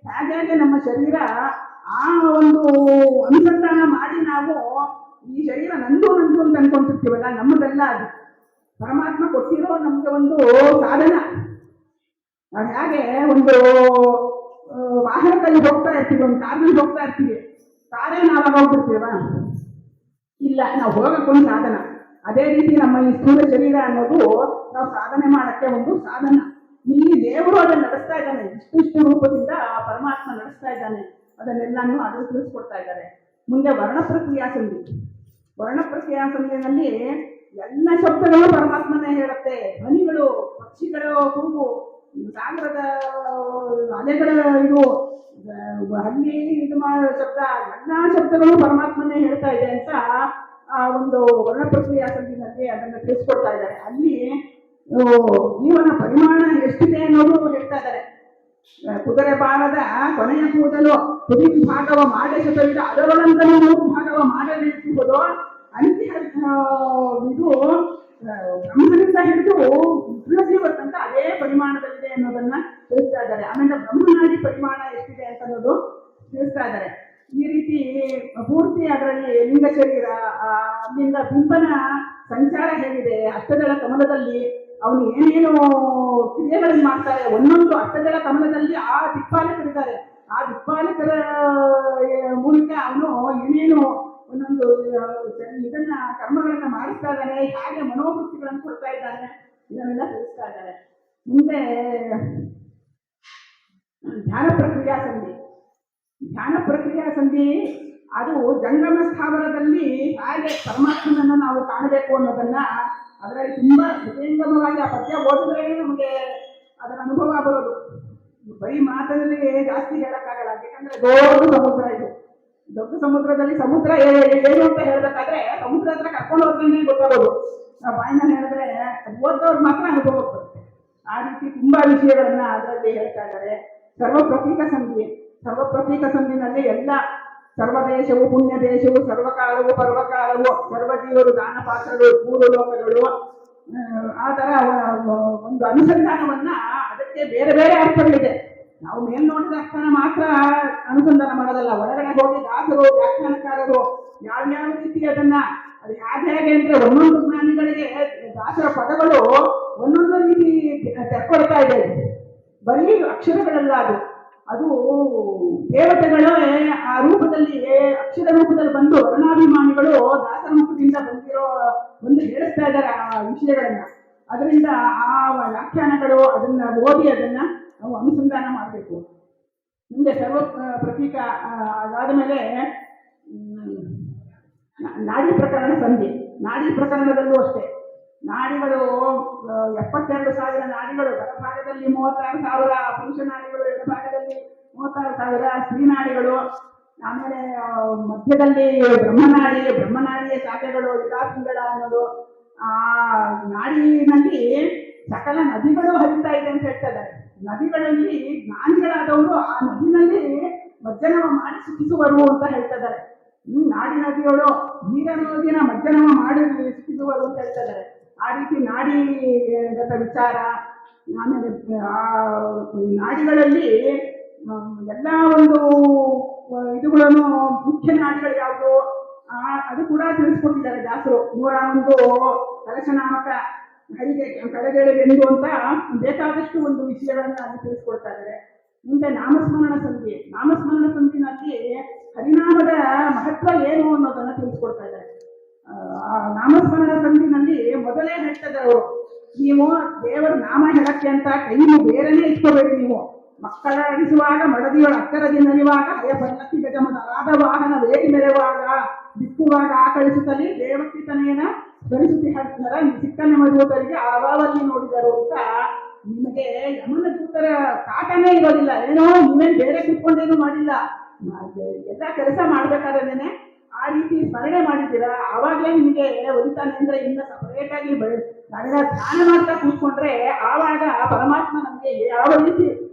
Speaker 1: ಹಾಗಾಗಿ ನಮ್ಮ ಶರೀರ ಆ ಒಂದು ಅನುಸಂಧಾನ ಮಾಡಿ ನಾವು ಈ ಶರೀರ ನಂದು ಅಂತ ಅನ್ಕೊಂಡಿರ್ತೀವಲ್ಲ, ನಮ್ಮದೆಲ್ಲ ಅದು ಪರಮಾತ್ಮ ಕೊಟ್ಟಿರೋ ನಮ್ಗೆ ಒಂದು ಸಾಧನ. ನಾವು ಹೇಗೆ ಒಂದು ವಾಹನದಲ್ಲಿ ಹೋಗ್ತಾ ಇರ್ತೀವಿ, ಒಂದು ಕಾರ್ನಲ್ಲಿ ಹೋಗ್ತಾ ಇರ್ತೀವಿ, ಕಾರೇ ನಾವಾಗ ಹೋಗ್ಬಿಡ್ತೀವ? ಇಲ್ಲ, ನಾವು ಹೋಗಕ್ಕೊಂದು ಸಾಧನ. ಅದೇ ರೀತಿ ನಮ್ಮ ಈ ಸ್ಥೂಲ ಶರೀರ ಅನ್ನೋದು ನಾವು ಸಾಧನೆ ಮಾಡಕ್ಕೆ ಒಂದು ಸಾಧನ. ಇಲ್ಲಿ ದೇವರು ಅದನ್ನು ನಡೆಸ್ತಾ ಇದ್ದಾನೆ, ಇಷ್ಟು ರೂಪದಿಂದ ಪರಮಾತ್ಮ ನಡೆಸ್ತಾ ಇದ್ದಾನೆ. ಅದನ್ನೆಲ್ಲಾನು ಅದು ತಿಳಿಸ್ಕೊಡ್ತಾ ಇದ್ದಾರೆ. ಮುಂದೆ ವರ್ಣ ಪ್ರಕ್ರಿಯಾ ಸಂಧಿಯಲ್ಲಿ ಎಲ್ಲ ಶಬ್ದಗಳು ಪರಮಾತ್ಮನೇ ಹೇಳುತ್ತೆ. ಧ್ವನಿಗಳು, ಪಕ್ಷಿಗಳು ಕೂಗು, ಸಾಗರದ ಅಲೆಗಳ ಇದು ಹಲ್ಲಿ ಇದು ಮಾಡೋ ಶಬ್ದ, ಎಲ್ಲ ಶಬ್ದಗಳು ಪರಮಾತ್ಮನೇ ಹೇಳ್ತಾ ಇದೆ ಅಂತ ಒಂದು ವರ್ಣ ಪ್ರಕ್ರಿಯಾ ಸಂಧಿನಲ್ಲಿ ಅದನ್ನು ತಿಳಿಸ್ಕೊಡ್ತಾ ಇದ್ದಾರೆ. ಅಲ್ಲಿ ಜೀವನ ಪರಿಮಾಣ ಎಷ್ಟಿದೆ ಅನ್ನೋದು ಹೇಳ್ತಾ ಇದ್ದಾರೆ. ಕುದುರೆ ಬಾಲದ ಕೊನೆಯ ಕೂದಲು ತುದಿ ಭಾಗವ ಮಾಡೆಸದ ಅದರೊಳಂತಲೂ 3 ಭಾಗವ ಮಾಡಲಿರುವುದು ಅಂತ್ಯ ಇದು ಬ್ರಹ್ಮನಿಂದ ಹಿಡಿದು ಜೀವನ ತನಕ ಅದೇ ಪರಿಮಾಣದಲ್ಲಿದೆ ಅನ್ನೋದನ್ನ ತಿಳಿಸ್ತಾ ಇದ್ದಾರೆ. ಆಮೇಲೆ ಬ್ರಹ್ಮನಾಡಿ ಪರಿಮಾಣ ಎಷ್ಟಿದೆ ಅಂತ ಅನ್ನೋದು ತಿಳಿಸ್ತಾ ಇದ್ದಾರೆ. ಈ ರೀತಿ ಪೂರ್ತಿ ಅದರಲ್ಲಿ ಲಿಂಗ ಶರೀರ, ಅಲ್ಲಿಂದ ಬಿಂಬನ ಸಂಚಾರ ಹೇಗಿದೆ, ಅಷ್ಟದಳ ಕಮಲದಲ್ಲಿ ಅವನು ಏನೇನು ಕ್ರಿಯೆಗಳನ್ನು ಮಾಡ್ತಾರೆ, ಒಂದೊಂದು ಅಷ್ಟದಳ ಕಮಲದಲ್ಲಿ ಆ ದಿಕ್ಪಾಲಕರಿದ್ದಾರೆ. ಆ ದಿಕ್ಪಾಲಕರ ಮೂಲಕ ಅವನು ಏನೇನು ಒಂದೊಂದು ಇದನ್ನ ಕರ್ಮಗಳನ್ನ ಮಾಡಿಸ್ತಾ ಇದ್ದಾನೆ, ಹಾಗೆ ಮನೋವೃತ್ತಿಗಳನ್ನು ಕೊಡ್ತಾ ಇದ್ದಾನೆ, ಇದನ್ನೆಲ್ಲ ತಿಳಿಸ್ತಾ ಇದ್ದಾರೆ. ಮುಂದೆ ಧ್ಯಾನ ಪ್ರಕ್ರಿಯಾ ಸಂಧಿ ಅದು ಜಂಗಮ ಸ್ಥಾವರದಲ್ಲಿ ಹಾಗೆ ಪರಮಾತ್ಮನನ್ನು ನಾವು ಕಾಣಬೇಕು ಅನ್ನೋದನ್ನ ಅದರಲ್ಲಿ ತುಂಬಾ ವಿಜಯಂಗಮವಾಗಿ ಆ ಪದ್ಯ ಓದಿದ್ರೆ ನಮಗೆ ಅದರ ಅನುಭವ ಬರೋದು. ಬರೀ ಮಾತಲ್ಲಿ ಜಾಸ್ತಿ ಹೇಳಕ್ಕಾಗಲ್ಲ, ಯಾಕಂದ್ರೆ ದೊಡ್ಡ ಸಮುದ್ರ ಇದು. ದೊಡ್ಡ ಸಮುದ್ರದಲ್ಲಿ ಸಮುದ್ರ ಏನು ಅಂತ ಹೇಳ್ಬೇಕಾದ್ರೆ ಸಮುದ್ರ ಹತ್ರ ಕರ್ಕೊಂಡು ಹೋದ್ರೆ ಗೊತ್ತಾಗೋದು. ನಾವು ಬಾಯಿನ ಹೇಳಿದ್ರೆ ಓದೋರು ಮಾತ್ರ ಅನುಭವ ಬರುತ್ತೆ. ಆ ರೀತಿ ತುಂಬಾ ವಿಷಯಗಳನ್ನ ಅದರಲ್ಲಿ ಹೇಳ್ತಾ ಇದ್ದಾರೆ. ಸರ್ವಪ್ರತೀಕ ಸಂಧಿ, ಸರ್ವಪ್ರತೀಕ ಸಂಧಿನಲ್ಲಿ ಎಲ್ಲ ಸರ್ವದೇಶವು ಪುಣ್ಯ ದೇಶವು, ಸರ್ವಕಾಲವು ಪರ್ವಕಾಲವು, ಸರ್ವಜೀವರು ದಾನ ಪಾತ್ರಗಳು, ಮೂರು ಲೋಕಗಳು, ಆ ತರ ಒಂದು ಅನುಸಂಧಾನವನ್ನ ಅದಕ್ಕೆ ಬೇರೆ ಬೇರೆ ಅರ್ಥಗಳಿದೆ. ನಾವು ಮೇಲ್ ನೋಡಿದ ಅರ್ಥನ ಮಾತ್ರ ಅನುಸಂಧಾನ ಮಾಡೋದಲ್ಲ, ಒಳಗಡೆ ಹೋಗಿ ದಾಸರು ವ್ಯಾಖ್ಯಾನಕಾರರು ಯಾವ್ಯಾವ ರೀತಿ ಅದನ್ನ ಅದು ಹೇಗೆ ಅಂದ್ರೆ ಒಂದೊಂದು ಜ್ಞಾನಿಗಳಿಗೆ ದಾಸರ ಪದಗಳು ಒಂದೊಂದು ರೀತಿ ತೆಕ್ಕೊಡ್ತಾ ಇದೆ. ಬರೀ ಅಕ್ಷರಗಳಲ್ಲ, ಅದು ದೇವತೆಗಳೇ ಆ ರೂಪದಲ್ಲಿ ಅಕ್ಷರ ರೂಪದಲ್ಲಿ ಬಂದು ವರ್ಣಾಭಿಮಾನಿಗಳು ದಾಸರ ಮುಖದಿಂದ ಬಂದು ಹೇಳಿಸ್ತಾ ಇದ್ದಾರೆ ಆ ವಿಷಯಗಳನ್ನ. ಅದರಿಂದ ಆ ವ್ಯಾಖ್ಯಾನಗಳು ಅದನ್ನ ಓದಿ ಅದನ್ನ ನಾವು ಅನುಸಂಧಾನ ಮಾಡಬೇಕು. ಮುಂದೆ ಸರ್ವ ಪ್ರತೀಕ ಅದಾದ ಮೇಲೆ ನಾಡಿ ಪ್ರಕರಣ ಸಂಧಿ. ನಾಡಿ ಪ್ರಕರಣದಲ್ಲೂ ಅಷ್ಟೇ ನಾಡಿಗಳು 72,000 ನಾಡಿಗಳು, ಬಲಭಾಗದಲ್ಲಿ 36,000 ಪುರುಷ ನಾಡಿಗಳು, ಎಡಭಾಗದಲ್ಲಿ 36,000 ಸ್ತ್ರೀ ನಾಡಿಗಳು, ಆಮೇಲೆ ಮಧ್ಯದಲ್ಲಿ ಬ್ರಹ್ಮನಾಡಿಯ ಶಾಖೆಗಳು, ವಿಲಾಸಗಳ ಅನ್ನೋದು. ಆ ನಾಡಿನಲ್ಲಿ ಸಕಲ ನದಿಗಳು ಹರಿತಾ ಇದೆ ಅಂತ ಹೇಳ್ತಾರೆ. ನದಿಗಳಲ್ಲಿ ಜ್ಞಾನಿಗಳಾದವರು ಆ ನದಿನಲ್ಲಿ ಮಜ್ಜನವ ಮಾಡಿ ಸುಖಿಸುವರು ಅಂತ ಹೇಳ್ತಿದ್ದಾರೆ. ನಾಡಿ ನದಿಗಳು ನೀರಿನ ಮಜ್ಜನವ ಮಾಡಿ ಸುಖಿಸುವರು ಅಂತ ಹೇಳ್ತಿದ್ದಾರೆ. ಆ ರೀತಿ ನಾಡಿಗತ ವಿಚಾರ. ಆಮೇಲೆ ಆ ನಾಡಿಗಳಲ್ಲಿ ಎಲ್ಲ ಒಂದು ಇದುಗಳನ್ನು ಮುಖ್ಯ ನಾಡಿಗಳು ಯಾವುದು ಅದು ಕೂಡ ತಿಳಿಸ್ಕೊಟ್ಟಿದ್ದಾರೆ ದಾಸರು. 101 ಕಲಶನಾಮಕ ಹರಿಗೆ ಕಡೆಗೆಳೆಗೆಂದು ಅಂತ ಬೇಕಾದಷ್ಟು ಒಂದು ವಿಷಯಗಳನ್ನ ಅಲ್ಲಿ ತಿಳಿಸ್ಕೊಡ್ತಾ ಇದ್ದಾರೆ. ಮುಂದೆ ನಾಮಸ್ಮರಣ ಸಂಧಿ. ನಾಮಸ್ಮರಣ ಸಂಧಿನಲ್ಲಿ ಹರಿನಾಮದ ಮಹತ್ವ ಏನು ಅನ್ನೋದನ್ನ ತಿಳಿಸ್ಕೊಡ್ತಾ ಇದ್ದಾರೆ. ನಾಮಸ್ಮರಣ ಸಂಧಿನಲ್ಲಿ ಮೊದಲೇ ಹೇಳ್ತದೆ ಅವರು, ನೀವು ದೇವರ ನಾಮ ಹೇಳಕ್ಕೆ ಅಂತ ಕೈಯನ್ನು ಬೇರೆನೇ ಇಟ್ಕೋಬೇಡಿ. ನೀವು ಮಕ್ಕಳ ಅಡಿಸುವಾಗ ಮಡದಿಯೊಳ ಅಕ್ಕರದಿ ನಲಿವಾಗ ಹಯ ಪಲ್ಲಕ್ಕಿ ಗಜಮದ ರಾಧ ವಾಹನ ವೇರಿ ಮೆರೆವಾಗ ಬಿಕ್ಕುವಾಗ ಆಕಳಿಸುತ್ತಲೇ ದೇವಕ್ಕಿ ತನೆಯನ ಸ್ಮರಿಸುತ್ತಿ ಹರ ಸಿಕ್ಕನೆ ಮರುವುದರಿಗೆ ಅವಾವಲ್ಲಿ ನೋಡಿದರು ಅಂತ. ನಿಮಗೆ ಯಮನ ದೂತರ ಕಾಟನೇ ಇರೋದಿಲ್ಲ. ಏನೋ ನೀವೇನು ಬೇರೆ ಕುತ್ಕೊಂಡೇನು ಮಾಡಿಲ್ಲ, ಎಲ್ಲ ಕೆಲಸ ಮಾಡ್ಬೇಕಾದ್ರೇನೆ ಆ ರೀತಿ ಸ್ಮರಣೆ ಮಾಡಿದ್ದೀರಾ, ಆವಾಗಲೇ ನಿಮಗೆ ಒಲಿತಾನೆ. ಅಂದ್ರೆ ಇನ್ನು ಸಪರೇಟ್ ಆಗಿ ಧ್ಯಾನ ಮಾಡ್ತಾ ಕೂತ್ಕೊಂಡ್ರೆ ಆವಾಗ ಪರಮಾತ್ಮ ನಮಗೆ ಯಾವ ರೀತಿ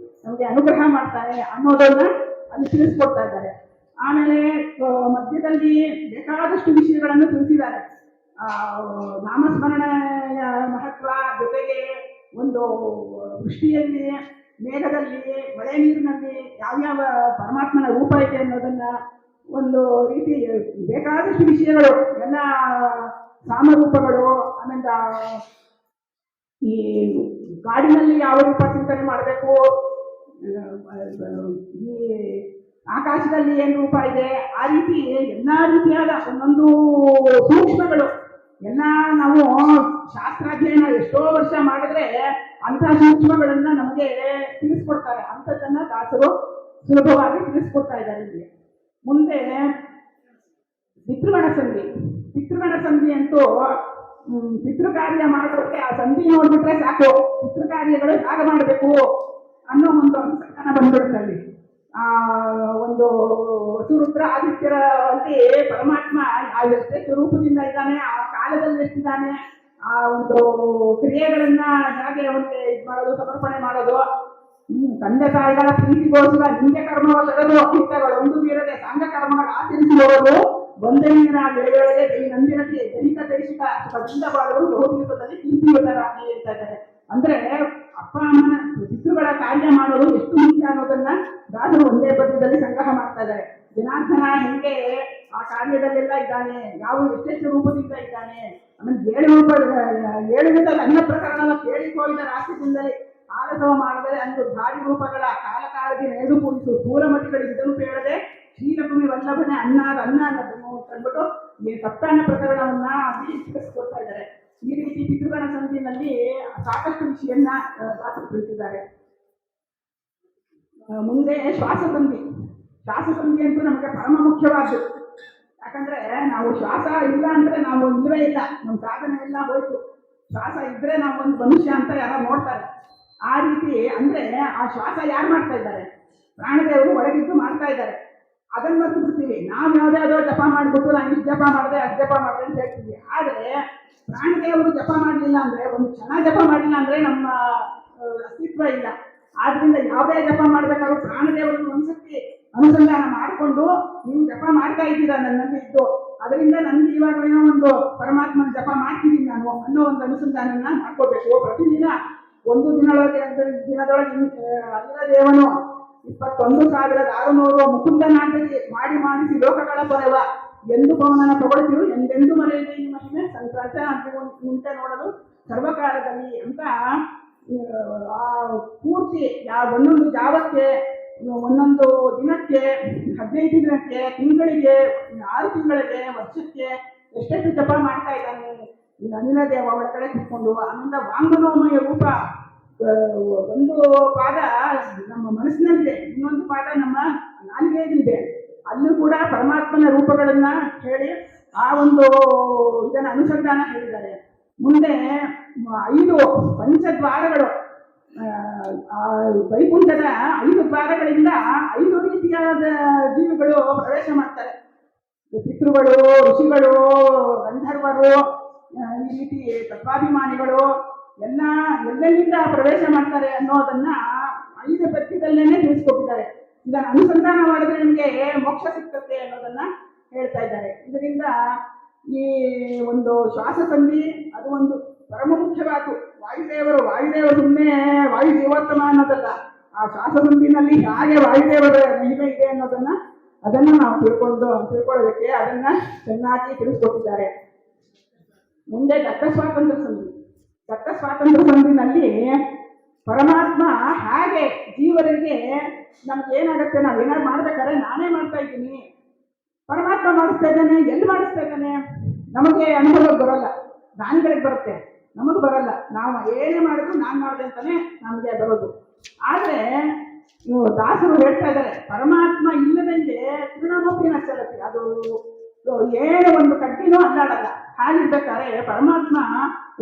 Speaker 1: ನಮಗೆ ಅನುಗ್ರಹ ಮಾಡ್ತಾನೆ ಅನ್ನೋದನ್ನ ಅಲ್ಲಿ ತಿಳಿಸ್ಕೊಡ್ತಾ ಇದ್ದಾರೆ. ಆಮೇಲೆ ಮಧ್ಯದಲ್ಲಿ ಬೇಕಾದಷ್ಟು ವಿಷಯಗಳನ್ನು ತಿಳಿಸಿದ್ದಾರೆ. ನಾಮಸ್ಮರಣೆಯ ಮಹತ್ವ ಜೊತೆಗೆ ಒಂದು ವೃಷ್ಟಿಯಲ್ಲಿ, ಮೇಘದಲ್ಲಿ, ಮಳೆ ನೀರಿನಲ್ಲಿ ಯಾವ್ಯಾವ ಪರಮಾತ್ಮನ ರೂಪ ಇದೆ ಅನ್ನೋದನ್ನ ಒಂದು ರೀತಿ ಬೇಕಾದಷ್ಟು ವಿಷಯಗಳು, ಎಲ್ಲ ಸಾಮರೂಪಗಳು. ಆಮೇಲೆ ಈ ಕಾಡಿನಲ್ಲಿ ಯಾವ ರೂಪ ಚಿಂತನೆ ಮಾಡಬೇಕು, ಈ ಆಕಾಶದಲ್ಲಿ ಏನು ರೂಪ ಇದೆ, ಆ ರೀತಿ ಎಲ್ಲ ರೀತಿಯಾದ ಒಂದೊಂದು ಸೂಕ್ಷ್ಮಗಳು ಎಲ್ಲ ನಾವು ಶಾಸ್ತ್ರಾಧ್ಯಯನ ಎಷ್ಟೋ ವರ್ಷ ಮಾಡಿದ್ರೆ ಅಂಥ ಸೂಕ್ಷ್ಮಗಳನ್ನ ನಮಗೆ ತಿಳಿಸ್ಕೊಡ್ತಾರೆ. ಅಂಥದ್ದನ್ನ ದಾಸರು ಸುಲಭವಾಗಿ ತಿಳಿಸ್ಕೊಡ್ತಾ ಇದ್ದಾರೆ ಇಲ್ಲಿ. ಮುಂದೆ ಪಿತೃಗಣ ಸಂಧಿ. ಪಿತೃಗಣ ಸಂಧಿ ಅಂತೂ ಪಿತೃ ಕಾರ್ಯ ಮಾಡೋಕ್ಕೆ ಆ ಸಂಧಿ ನೋಡ್ಬಿಟ್ರೆ ಸಾಕು, ಪಿತೃ ಕಾರ್ಯಗಳು ಹೇಗೆ ಮಾಡಬೇಕು ಅನ್ನೋ ಒಂದು ಅನುಸಂಧಾನ ಬಂದ್ಬಿಡುತ್ತೆ ಅಲ್ಲಿ. ಒಂದು ವಸುರುದ್ರ ಆದಿತ್ಯರ ಅಲ್ಲಿ ಪರಮಾತ್ಮ ಎಷ್ಟೆಷ್ಟು ರೂಪದಿಂದ ಇದ್ದಾನೆ, ಆ ಕಾಲದಲ್ಲಿ ಎಷ್ಟಿದ್ದಾನೆ, ಆ ಒಂದು ಕ್ರಿಯೆಗಳನ್ನ ಹೇಗೆ ಅವನಿಗೆ ಇದು ಮಾಡೋದು, ಸಮರ್ಪಣೆ ಮಾಡೋದು, ತಂದೆ ತಾಯಿಗಳ ಪ್ರೀತಿಗೋಸ್ಕರ ನಿಂಗೆ ಕರ್ಮವ ತರಲು ಹಿತಗಳು ಒಂದು ಮೀರದೆ ಸಾಂಗ ಕರ್ಮಗಳು ಆಚರಿಸುವವರು ಒಂದೇ ನೀರಿನ ಬೆಳೆಗಳಿಗೆ ಈ ನಂದಿನಲ್ಲಿ ದೈಹಿಕ ದೈಹಿಕ ಸುಖದಿಂದ ಬಾಳುವರು ಬಹುದಿವಸದಲ್ಲಿ ಕೀರ್ತಿಯುತರಾಗಿ ಹೇಳ್ತಾ ಇದ್ದಾರೆ. ಅಂದ್ರೆ ಅಪ್ಪ ಅಮ್ಮನ ಪಿತೃಗಳ ಕಾರ್ಯ ಮಾಡೋದು ಎಷ್ಟು ಮುಖ್ಯ ಅನ್ನೋದನ್ನ ದಾಸರು ಒಂದೇ ಪದ್ಯದಲ್ಲಿ ಸಂಗ್ರಹ ಮಾಡ್ತಾ ಇದ್ದಾರೆ. ಜನಾರ್ದನ ಹೆಂಗೆ ಆ ಕಾರ್ಯದಲ್ಲೆಲ್ಲ ಇದ್ದಾನೆ, ಯಾವ ಎಷ್ಟೆಷ್ಟು ರೂಪದಿಂದ ಇದ್ದಾನೆ, ಆಮೇಲೆ 7 ವಿಧದ ಅನ್ನ ಪ್ರಕರಣವ ಕೇಳಿಕೋಯ್ದ ರಾಷ್ಟ್ರದಿಂದಲೇ ಆಲಸವ ಮಾಡಿದರೆ ಅಂದು ಧಾರಿ ರೂಪಗಳ ಕಾಲ ಕಾಲದಿ ನೆರೆದು ಕೂಡಿಸು ದೂರಮತಿಗಳಿಗೆ ಇದನ್ನು ಹೇಳದೆ ಶ್ರೀಲಕ್ಷ್ಮಿ ವಲ್ಲಭನೆ ಅನ್ನ ಅನ್ನೋದನ್ನು ತಂದ್ಬಿಟ್ಟು ಈ ಸಪ್ತಾನ ಪ್ರಕರಣವನ್ನ ತಿಳಿಸ್ಕೊಡ್ತಾ ಇದ್ದಾರೆ. ಈ ರೀತಿ ಪಿತೃಗಣ ಸಂಧಿನಲ್ಲಿ ಸಾಕಷ್ಟು ವಿಷಯನ್ನ ದಾಸರು ತಿಳಿಸಿದ್ದಾರೆ. ಮುಂದೆ ಶ್ವಾಸಸಂಧಿ. ಶ್ವಾಸಸಂಧಿ ಅಂತೂ ನಮಗೆ ಪರಮ ಮುಖ್ಯವಾದ್ದು. ಯಾಕಂದ್ರೆ ನಾವು ಶ್ವಾಸ ಇಲ್ಲ ಅಂದ್ರೆ ನಾವು ಇಲ್ಲವೇ ಇಲ್ಲ, ನಮ್ಮ ಸಾಧನೆ ಎಲ್ಲ ಹೋಯ್ತು. ಶ್ವಾಸ ಇದ್ರೆ ನಾವು ಒಂದು ಮನುಷ್ಯ ಅಂತ ಯಾರೋ ನೋಡ್ತಾರೆ. ಆ ರೀತಿ ಅಂದ್ರೆ ಆ ಶ್ವಾಸ ಯಾರು ಮಾಡ್ತಾ ಇದ್ದಾರೆ? ಪ್ರಾಣದೇವರು ಒಳಗಿದ್ದು ಮಾಡ್ತಾ ಇದ್ದಾರೆ. ಅದನ್ನ ಮರ್ತು ಬಿಡ್ತೀವಿ ನಾವು. ಯಾವುದಾದ್ರೂ ಜಪ ಮಾಡಿಬಿಟ್ಟು ನಾನು ಇಷ್ಟು ಜಪ ಮಾಡಿದೆ ಅಷ್ಟು ಜಪ ಮಾಡಿದೆ ಅಂತ ಹೇಳ್ತೀವಿ. ಆದರೆ ಪ್ರಾಣದೇವರು ಜಪ ಮಾಡಲಿಲ್ಲ ಅಂದ್ರೆ, ಒಂದು ಕ್ಷಣ ಜಪ ಮಾಡಲಿಲ್ಲ ಅಂದ್ರೆ ನಮ್ಮ ಅಸ್ತಿತ್ವ ಇಲ್ಲ. ಆದ್ರಿಂದ ಯಾವುದೇ ಜಪ ಮಾಡ್ಬೇಕಾದ್ರೂ ಪ್ರಾಣದೇವರನ್ನು ಒಂದ್ಸತಿ ಅನುಸಂಧಾನ ಮಾಡಿಕೊಂಡು ನೀವು ಜಪ ಮಾಡ್ತಾ ಇದ್ದೀರಾ ನನ್ನಲ್ಲಿ ಇದ್ದು, ಅದರಿಂದ ನನಗೆ ಇವಾಗ ಏನೋ ಒಂದು ಪರಮಾತ್ಮನ ಜಪ ಮಾಡ್ತಿದ್ದೀನಿ ನಾನು ಅನ್ನೋ ಒಂದು ಅನುಸಂಧಾನನ ಮಾಡ್ಕೋಬೇಕು. ಪ್ರತಿದಿನ ಒಂದು ದಿನದೊಳಗೆ ಅಲ್ಲ ದೇವನು 21,600 ಮುಕುಂದನಾಗಲಿ ಮಾಡಿ ಮಾಡಿಸಿ ಲೋಕಗಳ ಪೊರೆವ ಎಂದು ಪವನನ ತಗೊಳ್ತೀವಿ ಎಂದೆಂದು ಮರೆಯದೆ ಈ ಮಹಿಮೆ ಸಂಕ್ರಾಂತ ಮುಂಚೆ ನೋಡಲು ಸರ್ವಕಾಲದಲ್ಲಿ ಅಂತ ಆ ಪೂರ್ತಿ ಒಂದೊಂದು ಜಾವಕ್ಕೆ, ಒಂದೊಂದು ದಿನಕ್ಕೆ, 15 ದಿನಕ್ಕೆ, ತಿಂಗಳಿಗೆ, 6 ತಿಂಗಳಿಗೆ, ವರ್ಷಕ್ಕೆ ಎಷ್ಟೆಷ್ಟು ಜಪ ಮಾಡ್ತಾ ಇದ್ದಾನೆ ಈ ಅನಿಲ ದೇವ ಒಳಗಡೆ ಕುತ್ಕೊಂಡು. ಆನಂದ ವಾಂಗನೋಮಯ ರೂಪ ಒಂದು ಪಾದ ನಮ್ಮ ಮನಸ್ಸಿನಲ್ಲಿದೆ, ಇನ್ನೊಂದು ಪಾದ ನಮ್ಮ ನಾಲಿಗೆಯಲ್ಲಿದೆ. ಅಲ್ಲೂ ಕೂಡ ಪರಮಾತ್ಮನ ರೂಪಗಳನ್ನ ಹೇಳಿ ಆ ಒಂದು ಇದನ್ನ ಅನುಸಂಧಾನ ಹೇಳಿದ್ದಾರೆ. ಮುಂದೆ 5 ಪಂಚದ್ವಾರಗಳು, ವೈಕುಂಠದ 5 ದ್ವಾರಗಳಿಂದ 5 ರೀತಿಯಾದ ಜೀವಿಗಳು ಪ್ರವೇಶ ಮಾಡ್ತಾರೆ. ಪಿತೃಗಳು, ಋಷಿಗಳು, ಗಂಧರ್ವರು, ಈ ರೀತಿ ತತ್ವಾಭಿಮಾನಿಗಳು ಎಲ್ಲೆಲ್ಲಿಂದ ಪ್ರವೇಶ ಮಾಡ್ತಾರೆ ಅನ್ನೋದನ್ನ 5 ಪದ್ಯದಲ್ಲೇನೆ ತಿಳಿಸ್ಕೊಟ್ಟಿದ್ದಾರೆ. ಇದನ್ನು ಅನುಸಂಧಾನ ಮಾಡಿದ್ರೆ ನಿಮಗೆ ಮೋಕ್ಷ ಸಿಗ್ತದೆ ಅನ್ನೋದನ್ನ ಹೇಳ್ತಾ ಇದ್ದಾರೆ. ಇದರಿಂದ ಈ ಒಂದು ಶ್ವಾಸ ಸಂಧಿ ಅದು ಒಂದು ಪರಮ ಮುಖ್ಯವಾದ. ವಾಯುದೇವರು ಸುಮ್ಮನೆ ವಾಯು ಜೀವೋತ್ತಮ ಅನ್ನೋದಲ್ಲ, ಆ ಶ್ವಾಸ ಸಂಧಿನಲ್ಲಿ ಹೇಗೆ ವಾಯುದೇವರ ಮಹಿಮೆ ಇದೆ ಅದನ್ನ ನಾವು ತಿಳ್ಕೊಳ್ಳೋದಕ್ಕೆ ಅದನ್ನ ಚೆನ್ನಾಗಿ ತಿಳಿಸ್ಕೊಟ್ಟಿದ್ದಾರೆ. ಮುಂದೆ ದತ್ತ ಸ್ವಾತಂತ್ರ್ಯ ಸಂಧಿನಲ್ಲಿ ಪರಮಾತ್ಮ ಹಾಗೆ ಜೀವರಿಗೆ ನಮ್ಗೆ ಏನಾಗುತ್ತೆ, ನಾವು ಏನಾದ್ರು ಮಾಡ್ಬೇಕಾದ್ರೆ ನಾನೇ ಮಾಡ್ತಾ ಇದ್ದೀನಿ, ಪರಮಾತ್ಮ ಮಾಡಿಸ್ತಾ ಇದ್ದಾನೆ. ಎಲ್ಲಿ ಮಾಡಿಸ್ತಾ ಇದ್ದಾನೆ? ನಮಗೆ ಅನುಭವ ಬರೋಲ್ಲ, ಜ್ಞಾನಿಗಳಿಗೆ ಬರುತ್ತೆ, ನಮಗೆ ಬರಲ್ಲ. ನಾವು ಏನೇ ಮಾಡಿದ್ರು ನಾನು ಮಾಡಿದೆ ಅಂತಾನೆ ನಮಗೆ ಬರೋದು. ಆದರೆ ದಾಸರು ಹೇಳ್ತಾ ಇದ್ದಾರೆ, ಪರಮಾತ್ಮ ಇಲ್ಲದಂಗೆ ತೃಣಮೂರ್ತಿನ ಚಲತೆ, ಅದು ಏನು ಒಂದು ಕಡ್ಡಿನೂ ಅಲ್ಲಾಡಲ್ಲ. ಹಾಗಿರ್ಬೇಕಾದ್ರೆ ಪರಮಾತ್ಮ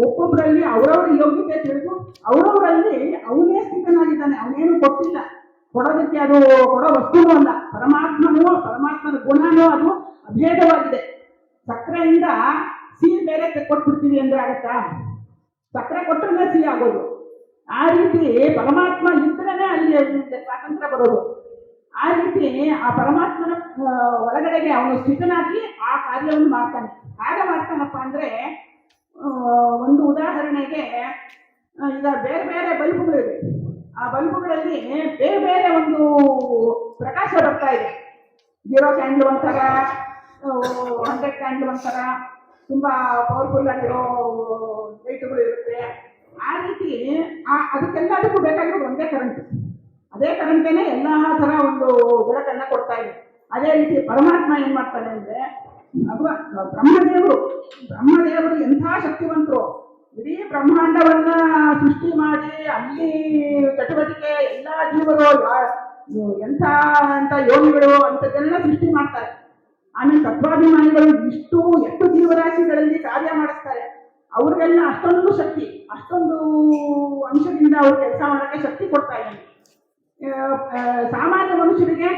Speaker 1: ಒಬ್ಬೊಬ್ಬರಲ್ಲಿ ಅವರವರ ಯೋಗ್ಯತೆ ತಿಳಿದು ಅವರವರಲ್ಲಿ ಅವನೇ ಸ್ಥಿತನಾಗಿದ್ದಾನೆ. ಅವನೇನು ಕೊಟ್ಟಿಲ್ಲ, ಕೊಡೋದಕ್ಕೆ ಅದು ಕೊಡೋ ವಸ್ತುನೂ ಅಲ್ಲ. ಪರಮಾತ್ಮನ ಗುಣನೂ ಅದು ಅಭೇದವಾಗಿದೆ. ಸಕ್ಕರೆಯಿಂದ ಸಿಹಿ ಬೇರೆ ಕೊಟ್ಬಿಡ್ತೀವಿ ಅಂದ್ರೆ ಆಗತ್ತಾ? ಸಕ್ಕರೆ ಕೊಟ್ಟರೆ ಸಿಹಿ ಆಗೋದು. ಆ ರೀತಿ ಪರಮಾತ್ಮ ಇದ್ರೇನೆ ಅಲ್ಲಿ ಸ್ವಾತಂತ್ರ್ಯ ಬರೋದು. ಆ ರೀತಿ ಆ ಪರಮಾತ್ಮನ ಒಳಗಡೆಗೆ ಅವನು ಸ್ಥಿತನಾಗಿ ಆ ಕಾರ್ಯವನ್ನು ಮಾಡ್ತಾನೆ. ಹಾಗೆ ಮಾಡ್ತಾನಪ್ಪ ಅಂದ್ರೆ, ಒಂದು ಉದಾಹರಣೆಗೆ, ಈಗ ಬೇರೆ ಬೇರೆ ಬಲ್ಬುಗಳಿವೆ. ಆ ಬಲ್ಬುಗಳಲ್ಲಿ ಬೇರೆ ಬೇರೆ ಒಂದು ಪ್ರಕಾಶ ಬರ್ತಾ ಇದೆ. 0 ಕ್ಯಾಂಡಲ್ ಒಂಥರ, 100 ಕ್ಯಾಂಡಲ್ ಒಂಥರ, ತುಂಬಾ ಪವರ್ಫುಲ್ ಆಗಿರೋ ಲೈಟ್ಗಳು ಇರುತ್ತೆ. ಆ ರೀತಿ ಅದಕ್ಕೆಲ್ಲದಕ್ಕೂ ಬೇಕಾಗಿರೋದು ಒಂದೇ ಕರೆಂಟ್. ಅದೇ ಕರೆಂಟೇನೆ ಎಲ್ಲ ಥರ ಒಂದು ಬೆಳಕನ್ನ ಕೊಡ್ತಾ ಇದೆ. ಅದೇ ರೀತಿ ಪರಮಾತ್ಮ ಏನ್ ಮಾಡ್ತಾನೆ ಅಂದ್ರೆ, ಬ್ರಹ್ಮದೇವರು ಎಂಥ ಶಕ್ತಿವಂತರು. ಇಡೀ ಬ್ರಹ್ಮಾಂಡವನ್ನ ಸೃಷ್ಟಿ ಮಾಡಿ ಅಲ್ಲಿ ಚಟುವಟಿಕೆ ಎಲ್ಲ ಜೀವರು ಎಂಥ ಯೋಗಿಗಳು ಅಂಥದ್ದೆಲ್ಲ ಸೃಷ್ಟಿ ಮಾಡ್ತಾರೆ. ಆಮೇಲೆ ತತ್ವಾಭಿಮಾನಿಗಳು ಎಷ್ಟು ಜೀವರಾಶಿಗಳಲ್ಲಿ ಕಾರ್ಯ ಮಾಡಿಸ್ತಾರೆ. ಅವ್ರಿಗೆಲ್ಲ ಅಷ್ಟೊಂದು ಶಕ್ತಿ, ಅಷ್ಟೊಂದು ಅಂಶದಿಂದ ಅವ್ರು ಕೆಲಸ ಮಾಡೋಕ್ಕೆ ಶಕ್ತಿ ಕೊಡ್ತಾ ಇದ್ದಾನೆ. ಸಾಮಾನ್ಯ ಮನುಷ್ಯರಿಗೆ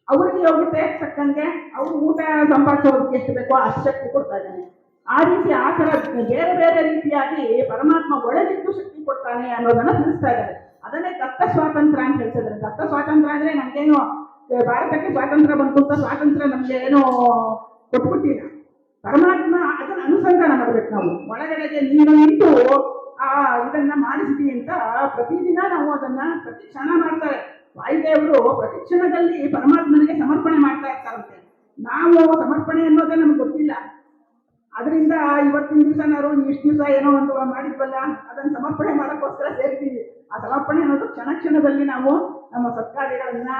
Speaker 1: ಅವ್ರಿಗೆ ಯೋಗ್ಯತೆ ತಕ್ಕಂಗೆ ಅವ್ರು ಊಟ ಸಂಪಾದಿಸೋದಕ್ಕೆ ಎಷ್ಟು ಬೇಕೋ ಅಷ್ಟು ಶಕ್ತಿ ಕೊಡ್ತಾ ಇದ್ದಾನೆ. ಆ ರೀತಿ ಆ ಥರ ಬೇರೆ ಬೇರೆ ರೀತಿಯಾಗಿ ಪರಮಾತ್ಮ ಒಳಗಿದ್ದು ಶಕ್ತಿ ಕೊಡ್ತಾನೆ ಅನ್ನೋದನ್ನ ತಿಳಿಸ್ತಾ ಇದ್ದಾರೆ. ಅದನ್ನೇ ದತ್ತ ಸ್ವಾತಂತ್ರ್ಯ ಅಂತ ಹೇಳ್ತಿದ್ದಾರೆ. ದತ್ತ ಸ್ವಾತಂತ್ರ್ಯ ಅಂದ್ರೆ ನಮ್ಗೇನು ಭಾರತಕ್ಕೆ ಸ್ವಾತಂತ್ರ್ಯ ಬಂತು ಅಂತ ಸ್ವಾತಂತ್ರ್ಯ ನಮ್ಗೆ ಏನೋ ಕೊಟ್ಬಿಟ್ಟಿಲ್ಲ. ಪರಮಾತ್ಮ ಅದನ್ನ ಅನುಸಂಧಾನ ಮಾಡ್ಬೇಕು. ನಾವು ಒಳಗಡೆಗೆ ನೀನು ನಿಂತು ಇದನ್ನ ಮಾಡಿಸ್ತೀವಿ ಅಂತ ಪ್ರತಿದಿನ ನಾವು ಅದನ್ನ ಪ್ರತಿ ಕ್ಷಣ ಮಾಡ್ತಾರೆ. ವಾಯುದೇವರು ಪ್ರತಿ ಕ್ಷಣದಲ್ಲಿ ಪರಮಾತ್ಮನಿಗೆ ಸಮರ್ಪಣೆ ಮಾಡ್ತಾ ಇರ್ತಾರಂತೆ. ನಾವು ಸಮರ್ಪಣೆ ಅನ್ನೋದೇ ನಮ್ಗೆ ಗೊತ್ತಿಲ್ಲ. ಅದರಿಂದ ಇವತ್ತಿನ ದಿವಸ ನಾವು ಇಷ್ಟು ದಿವಸ ಏನೋ ಒಂದು ಮಾಡಿದ್ವಲ್ಲ, ಅದನ್ನ ಸಮರ್ಪಣೆ ಮಾಡೋಕ್ಕೋಸ್ಕರ ಸೇರ್ತೀವಿ. ಆ ಸಮರ್ಪಣೆ ಅನ್ನೋದು ಕ್ಷಣದಲ್ಲಿ ನಾವು ನಮ್ಮ ಸತ್ಕಾರ್ಯಗಳನ್ನ,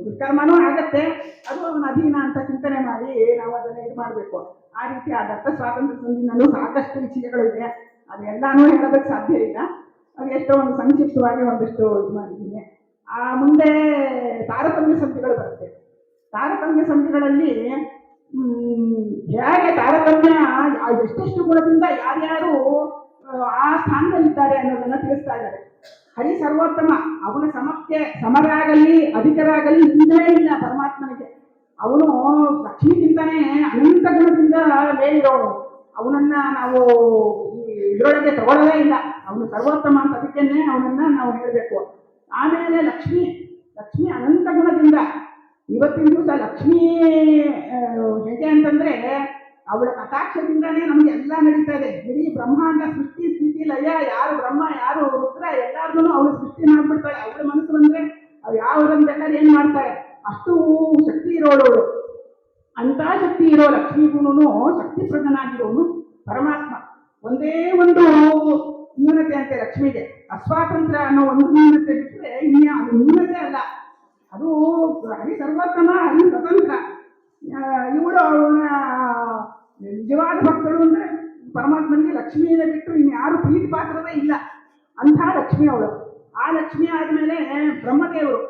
Speaker 1: ದುಷ್ಕರ್ಮನೂ ಆಗತ್ತೆ, ಅದು ಅವನ ಅಧೀನ ಅಂತ ಚಿಂತನೆ ಮಾಡಿ ನಾವು ಅದನ್ನ ಇದು ಮಾಡಬೇಕು. ಆ ರೀತಿ ಆ ದತ್ತ ಸ್ವಾತಂತ್ರ್ಯ ಸಂಧಿನಲ್ಲೂ ಸಾಕಷ್ಟು ವಿಷಯಗಳಿದೆ. ಅದೆಲ್ಲಾನು ಹೇಳೋದಕ್ಕೆ ಸಾಧ್ಯ ಇಲ್ಲ. ಅದು ಎಷ್ಟೋ ಒಂದು ಸಂಕ್ಷಿಪ್ತವಾಗಿ ಒಂದಷ್ಟು ಇದು ಮಾಡಿದ್ದೀನಿ. ಮುಂದೆ ತಾರತಮ್ಯ ಸಂಧಿಗಳು ಬರುತ್ತೆ. ತಾರತಮ್ಯ ಸಂಧಿಗಳಲ್ಲಿ ಹೇಗೆ ತಾರತಮ್ಯ ಎಷ್ಟೆಷ್ಟು ಗುಣದಿಂದ ಯಾರ್ಯಾರು ಆ ಸ್ಥಾನದಲ್ಲಿದ್ದಾರೆ ಅನ್ನೋದನ್ನ ತಿಳಿಸ್ತಾ ಇದ್ದಾರೆ. ಹರಿ ಸರ್ವೋತ್ತಮ, ಅವನ ಸಮಕ್ಕೆ ಸಮರಾಗಲಿ ಅಧಿಕರಾಗಲಿ ಇಲ್ಲೇ ಇಲ್ಲ ಪರಮಾತ್ಮನಿಗೆ. ಅವನು ಲಕ್ಷ್ಮಿಗಿಂತಾನೆ ಅನಂತ ಗುಣದಿಂದ ಮೇಲಿರೋನು. ಅವನನ್ನ ನಾವು ಇದರೊಳಗೆ ತಗೊಳ್ಳೋದೇ ಇಲ್ಲ. ಅವನು ಸರ್ವೋತ್ತಮ ಅಂತ ಅದಕ್ಕೇನೆ ಅವನನ್ನ ನಾವು ಹೇಳಬೇಕು. ಆಮೇಲೆ ಲಕ್ಷ್ಮಿ, ಲಕ್ಷ್ಮಿ ಅನಂತ ಗುಣದಿಂದ ಇವತ್ತಿನ ದಿವಸ ಲಕ್ಷ್ಮೀ ಹೇಗೆ ಅಂತಂದ್ರೆ ಅವಳ ಕಟಾಕ್ಷದಿಂದಾನೇ ನಮ್ಗೆ ಎಲ್ಲ ನಡೀತಾ ಇದೆ. ಇಡೀ ಬ್ರಹ್ಮಾಂಡ ಸೃಷ್ಟಿ ಸ್ಥಿತಿ ಲಯ, ಯಾರು ಬ್ರಹ್ಮ ಯಾರು ರುದ್ರ ಎಲ್ಲಾರ್ಗು ಅವಳು ಸೃಷ್ಟಿ ಮಾಡ್ಬಿಡ್ತಾಳೆ. ಅವಳ ಮನಸ್ಸು ಬಂದ್ರೆ ಅವ್ರು ಯಾವ್ದಂತೆಲ್ಲರೂ ಏನ್ ಮಾಡ್ತಾರೆ, ಅಷ್ಟು ಶಕ್ತಿ ಇರೋಳು. ಅಂತ ಶಕ್ತಿ ಇರೋ ಲಕ್ಷ್ಮೀಗುನು ಶಕ್ತಿ ಪ್ರಧಾನಾಗಿರೋನು ಪರಮಾತ್ಮ. ಒಂದೇ ಒಂದು ನ್ಯೂನತೆ ಅಂತೆ ಲಕ್ಷ್ಮಿಗೆ, ಅಸ್ವಾತಂತ್ರ್ಯ ಅನ್ನೋ ಒಂದು ನ್ಯೂನತೆ ಬಿಟ್ಟರೆ ಇನ್ನ ಅದು ನ್ಯೂನತೆ ಅಲ್ಲ, ಅದು ಹರಿ ಸರ್ವೋತ್ತಮ, ಹರಿ ಸ್ವತಂತ್ರ. ಇವಳು ಅವನ ನಿಜವಾದ ಭಕ್ತಳು ಅಂದ್ರೆ ಪರಮಾತ್ಮನಿಗೆ ಲಕ್ಷ್ಮಿಯನ್ನು ಬಿಟ್ಟು ಇನ್ಯಾರು ಪ್ರೀತಿ ಪಾತ್ರವೇ ಇಲ್ಲ, ಅಂಥ ಲಕ್ಷ್ಮಿ ಅವಳು. ಆ ಲಕ್ಷ್ಮಿ ಆದ್ಮೇಲೆ ಬ್ರಹ್ಮದೇವರು,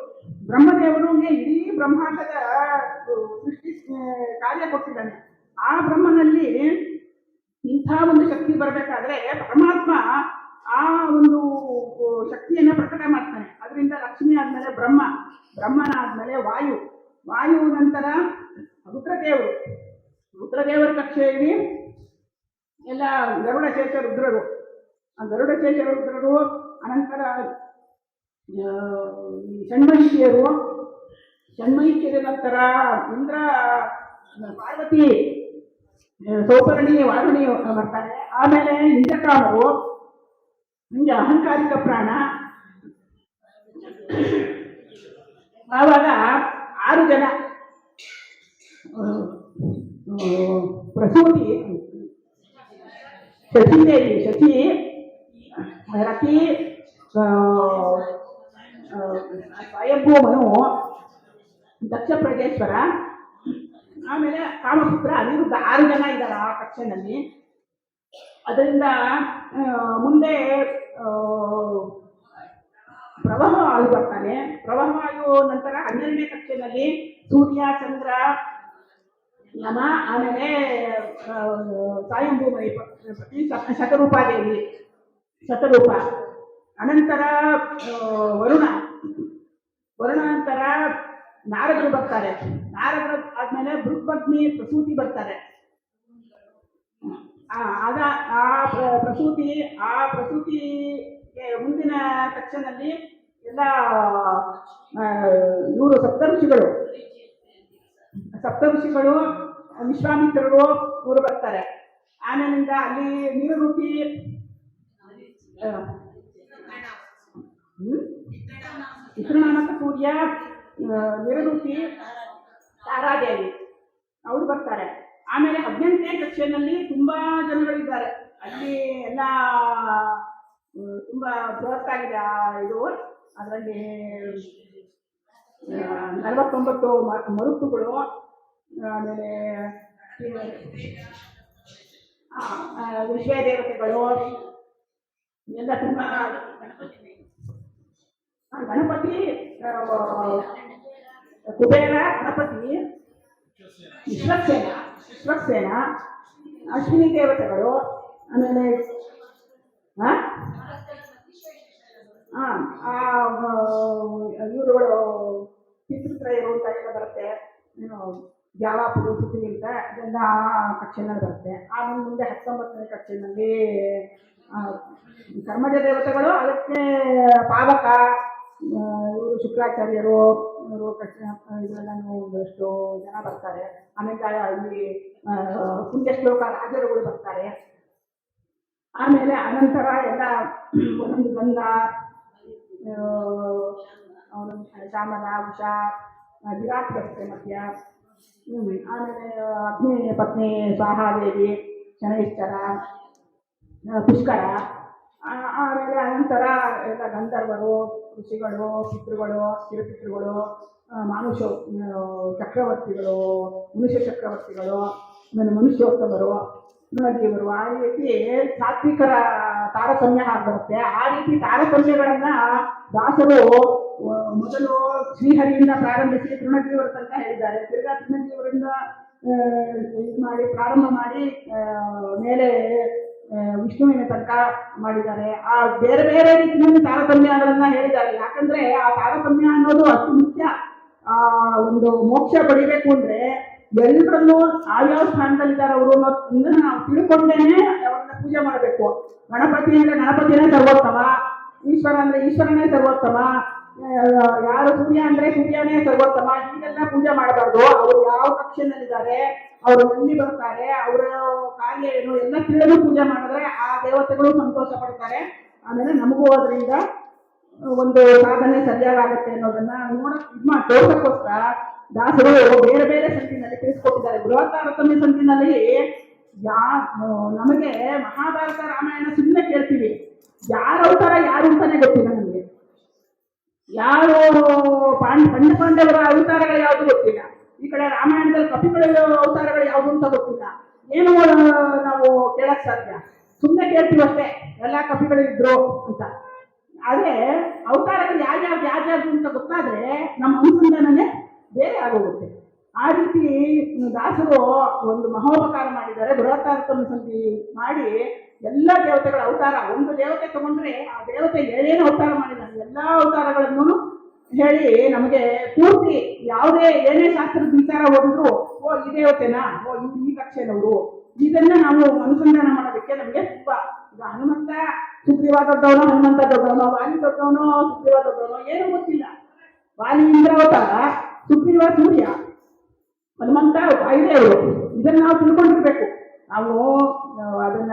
Speaker 1: ಬ್ರಹ್ಮದೇವರಿಗೆ ಇಡೀ ಬ್ರಹ್ಮಾಂಡದ ಸೃಷ್ಟಿ ಕಾರ್ಯ ಕೊಟ್ಟಿದ್ದಾನೆ. ಆ ಬ್ರಹ್ಮನಲ್ಲಿ ಇಂಥ ಒಂದು ಶಕ್ತಿ ಬರಬೇಕಾದ್ರೆ ಪರಮಾತ್ಮ ಆ ಒಂದು ಶಕ್ತಿಯನ್ನ ಪ್ರಕಟ ಮಾಡ್ತಾನೆ. ಅದರಿಂದ ಲಕ್ಷ್ಮಿ ಆದ್ಮೇಲೆ ಬ್ರಹ್ಮ, ಬ್ರಹ್ಮನ ಆದ್ಮೇಲೆ ವಾಯು, ವಾಯು ನಂತರ ರುದ್ರದೇವರು, ರುದ್ರದೇವರ ಕಕ್ಷೆಯಲ್ಲಿ ಎಲ್ಲ ಗರುಡಶೇಷ ರುದ್ರರು, ಆ ಗರುಡಶೇಷ ರುದ್ರರು, ಅನಂತರ ಷಣ್ಮಹಿಷಿಯರು, ಷಣ್ಮಹಿಷಿಯರ ನಂತರ ಇಂದ್ರ, ಪಾರ್ವತಿ, ಸೌಪರ್ಣಿ, ವಾರುಣಿ ಬರ್ತಾರೆ. ಆಮೇಲೆ ಇಂದ್ರಕಾಮರು, ಹಿಂಗೆ ಅಹಂಕಾರಿಕ ಪ್ರಾಣ. ಆವಾಗ 6 ಜನ ಪ್ರಸೂತಿ, ಶಚಿದೇವಿ, ಶಚಿ, ರತಿ, ಸ್ವಯಂಭೂ ಮನು, ದಕ್ಷ ಪ್ರಜೇಶ್ವರ, ಆಮೇಲೆ ಕಾಮಪುತ್ರ, ಅನಿರುದ್ಧ. 6 ಜನ ಇದ್ದಾರೆ ಆ ಕಕ್ಷೆನಲ್ಲಿ. ಅದರಿಂದ ಮುಂದೆ ಪ್ರವಾಹವಾಯು ಬರ್ತಾನೆ. ಪ್ರವಾಹವಾಯು ನಂತರ 12ನೇ ಕಕ್ಷೆಯಲ್ಲಿ ಸೂರ್ಯ, ಚಂದ್ರ, ಯಮ, ಆಮೇಲೆ ಸ್ವಯಂಭೂಮಿ ಶತರೂಪಾದೇವಿ, ಶತರೂಪ. ಅನಂತರ ವರುಣ, ವರುಣ ನಂತರ ನಾರದರು ಬರ್ತಾರೆ. ನಾರದರು ಆದ್ಮೇಲೆ ಬೃಹದ್ಮಿ, ಪ್ರಸೂತಿ ಬರ್ತಾರೆ. ಆಗ ಆ ಪ್ರಸೂತಿ, ಆ ಪ್ರಸೂತಿ ಮುಂದಿನ ಸೆಕ್ಷನ್ನಲ್ಲಿ ಎಲ್ಲ ಇವರು ಸಪ್ತಋಷಿಗಳು, ಸಪ್ತಋಷಿಗಳು, ವಿಶ್ವಾಮಿತ್ರರು ಇವರು ಬರ್ತಾರೆ. ಆಮೇಲಿಂದ ಅಲ್ಲಿ ನೀರೂಪಿ, ವಿಷ್ಣುನಾಮಕ ಸೂರ್ಯ, ನಿರೂಪಿ, ತಾರಾದೇವಿ ಅವರು ಬರ್ತಾರೆ. ಆಮೇಲೆ 18ನೇ ಕಕ್ಷೆಯಲ್ಲಿ ತುಂಬಾ ಜನಗಳಿದ್ದಾರೆ. ಅಲ್ಲಿ ಎಲ್ಲ ತುಂಬಾ ಬೃಹತ್ತಾಗಿದೆ ಇದು. ಅದರಲ್ಲಿ 49 ಮರುತ್ತುಗಳು, ಆಮೇಲೆ ವಿಶ್ವ ದೇವತೆಗಳು ಎಲ್ಲ ತುಂಬಾ. ಗಣಪತಿ, ಕುಬೇರ, ಗಣಪತಿ, ವಿಶ್ವಕ್ಸೇನ, ವಿಶ್ವಕ್ಸೇನ, ಅಶ್ವಿನಿ ದೇವತೆಗಳು, ಆಮೇಲೆ ಇವರುಗಳು ಪಿತೃತ್ರಯರು ಅಂತ ಎಲ್ಲ ಬರುತ್ತೆ. ಏನು ಜಾವಾಪುರು, ಸುತ್ತಿಲಿ ಅಂತ ಅದೆಲ್ಲ ಆ ಕಕ್ಷೆನಲ್ಲಿ ಬರುತ್ತೆ. ಆಮೇಲೆ ಮುಂದೆ 19ನೇ ಕಕ್ಷೆಯಲ್ಲಿ ಕರ್ಮಜ ದೇವತೆಗಳು, ಅದಕ್ಕೆ ಪಾವಕ, ಇವರು ಶುಕ್ರಾಚಾರ್ಯರು, ಇವರು ಇದೆಲ್ಲ ಒಂದಷ್ಟು ಜನ ಬರ್ತಾರೆ. ಆಮೇಲೆ ಇಲ್ಲಿ ಪುಣ್ಯಶ್ಲೋಕ ರಾಜರುಗಳು ಬರ್ತಾರೆ. ಆಮೇಲೆ ಅನಂತರ ಎಲ್ಲ ಒಂದೊಂದು ಗಂಧ, ಶ್ಯಾಮಲ, ಉಷಾ, ವಿರಾಟ್ ಬರುತ್ತೆ ಮಧ್ಯ. ಆಮೇಲೆ ಅಗ್ನಿ ಪತ್ನಿ ಸ್ವಾಹಾದೇವಿ, ಶನೈಶ್ಚರ, ಪುಷ್ಕರ. ಆಮೇಲೆ ಅನಂತರ ಎಲ್ಲ ಗಂಧರ್ವರು, ಋಷಿಗಳು, ಪಿತೃಗಳು, ಕಿರುಪಿತೃಗಳು, ಮಾನುಷ ಚಕ್ರವರ್ತಿಗಳು, ಮನುಷ್ಯ ಚಕ್ರವರ್ತಿಗಳು, ಆಮೇಲೆ ಮನುಷ್ಯೋತ್ತಮರು, ನೃಣಜೀವರು. ಆ ರೀತಿ ಸಾತ್ವಿಕರ ತಾರತಮ್ಯ ಆಗಿರುತ್ತೆ. ಆ ರೀತಿ ತಾರತಮ್ಯಗಳನ್ನ ದಾಸರು ಮೊದಲು ಶ್ರೀಹರಿಯಿಂದ ಪ್ರಾರಂಭಿಸಿ ತೃಣಜೀವರ ತನಕ ಹೇಳಿದ್ದಾರೆ. ತಿರ್ಗಾ ತೃಣಜೀವರಿಂದ ಇದು ಮಾಡಿ ಪ್ರಾರಂಭ ಮಾಡಿ ಮೇಲೆ ವಿಷ್ಣುವಿನ ತನಕ ಮಾಡಿದ್ದಾರೆ. ಆ ಬೇರೆ ಬೇರೆ ರೀತಿಯಲ್ಲಿ ತಾರತಮ್ಯಗಳನ್ನ ಹೇಳಿದ್ದಾರೆ. ಯಾಕಂದ್ರೆ ಆ ತಾರತಮ್ಯ ಅನ್ನೋದು ಅಷ್ಟು ಮುಖ್ಯ. ಆ ಒಂದು ಮೋಕ್ಷ ಪಡಿಬೇಕು ಅಂದ್ರೆ ಎಲ್ಲರಲ್ಲೂ ಯಾವ್ಯಾವ ಸ್ಥಾನದಲ್ಲಿದ್ದಾರೆ ಅವರು ಅನ್ನೋದನ್ನ ನಾವು ತಿಳ್ಕೊಂಡೇನೆ ಅವ್ರನ್ನ ಪೂಜೆ ಮಾಡಬೇಕು. ಗಣಪತಿ ಅಂದ್ರೆ ಗಣಪತಿನೇ ಸರ್ವೋತ್ತಮ, ಈಶ್ವರ ಅಂದ್ರೆ ಈಶ್ವರನೇ ಸರ್ವೋತ್ತಮ, ಯಾರು ಸೂರ್ಯ ಅಂದ್ರೆ ಸೂರ್ಯನೇ ಸರ್ವೋತ್ತಮ, ಹೀಗೆಲ್ಲ ಪೂಜೆ ಮಾಡಬಾರ್ದು. ಅವರು ಯಾವ ಕಕ್ಷೆನಲ್ಲಿದ್ದಾರೆ, ಅವರು ಎಲ್ಲಿ ಬರ್ತಾರೆ, ಅವರ ಕಾರ್ಯ ಏನು ಎಲ್ಲ ತಿಳಿದು ಪೂಜೆ ಮಾಡಿದ್ರೆ ಆ ದೇವತೆಗಳು ಸಂತೋಷ ಪಡ್ತಾರೆ. ಆಮೇಲೆ ನಮಗೂ ಅದರಿಂದ ಒಂದು ಸಾಧನೆ ಸರಿಯಾಗುತ್ತೆ ಅನ್ನೋದನ್ನ ತೋರ್ಸಕ್ಕೋಸ್ಕರ ದಾಸರು ಬೇರೆ ಬೇರೆ ಸಂಧಿನಲ್ಲಿ ತಿಳಿಸ್ಕೊಟ್ಟಿದ್ದಾರೆ. ಬೃಹತ್ತಾರತಮ್ಯ ಸಂಧಿನಲ್ಲಿ ನಮಗೆ ಮಹಾಭಾರತ ರಾಮಾಯಣ ಸುಮ್ಮನೆ ಕೇಳ್ತೀವಿ, ಯಾರ ಅವತಾರ ಯಾರು ಅಂತಾನೆ ಗೊತ್ತಿಲ್ಲ ನಮಗೆ. ಯಾರು ಪಾಂಡವರ ಅವತಾರಗಳು ಯಾವುದು ಗೊತ್ತಿಲ್ಲ. ಈ ಕಡೆ ರಾಮಾಯಣದಲ್ಲಿ ಕಪಿಗಳ ಅವತಾರಗಳು ಯಾವುದು ಅಂತ ಗೊತ್ತಿಲ್ಲ. ಏನು ನಾವು ಕೇಳಕ್ ಸಾಧ್ಯ? ಸುಮ್ಮನೆ ಕೇಳ್ತೀವಿ ಅಷ್ಟೇ, ಎಲ್ಲ ಕಪಿಗಳಿದ್ರು ಅಂತ. ಆದ್ರೆ ಅವತಾರಗಳು ಯಾರ್ಯಾವ್ದು ಅಂತ ಗೊತ್ತಾದ್ರೆ ನಮ್ಮ ಅನುಸಂಧಾನನೇ ಬೇರೆ ಆಗೋಗುತ್ತೆ. ಆ ರೀತಿ ದಾಸರು ಒಂದು ಮಹೋಪಕಾರ ಮಾಡಿದ್ದಾರೆ. ಬೃಹತ್ತಾರತಮ್ಯ ಸಂಧಿ ಮಾಡಿ ಎಲ್ಲ ದೇವತೆಗಳ ಅವತಾರ, ಒಂದು ದೇವತೆ ತಗೊಂಡ್ರೆ ಆ ದೇವತೆ ಏನೇನು ಅವತಾರ ಮಾಡಿದ್ದಾರೆ ಎಲ್ಲ ಅವತಾರಗಳನ್ನು ಹೇಳಿ ನಮಗೆ ಪೂರ್ತಿ ಯಾವುದೇ ಏನೇ ಶಾಸ್ತ್ರದ ವಿಚಾರ ಹೋದ್ರು, ಓ ಈ ದೇವತೆನಾ, ಓ ಈ ಕಕ್ಷೆನವರು, ಇದನ್ನ ನಾವು ಅನುಸಂಧಾನ ಮಾಡೋದಕ್ಕೆ ನಮಗೆ ತುಂಬಾ. ಈಗ ಹನುಮಂತ ಸುಗ್ರೀವ ದೊಡ್ಡವನೋ, ಹನುಮಂತ ದೊಡ್ಡವನೋ, ವಾಲಿ ದೊಡ್ಡವನೋ, ಸುಗ್ರೀವ ದೊಡ್ಡವನೋ ಏನೂ ಗೊತ್ತಿಲ್ಲ. ವಾಲಿ ಇಂದ್ರಾವತಾರ, ಸುಗ್ರೀವ ಸೂರ್ಯ, ಹನುಮಂತ ವಾಯುದೇವರು. ಇದನ್ನ ನಾವು ತಿಳ್ಕೊಂಡಿರ್ಬೇಕು. ನಾವು ಅದನ್ನ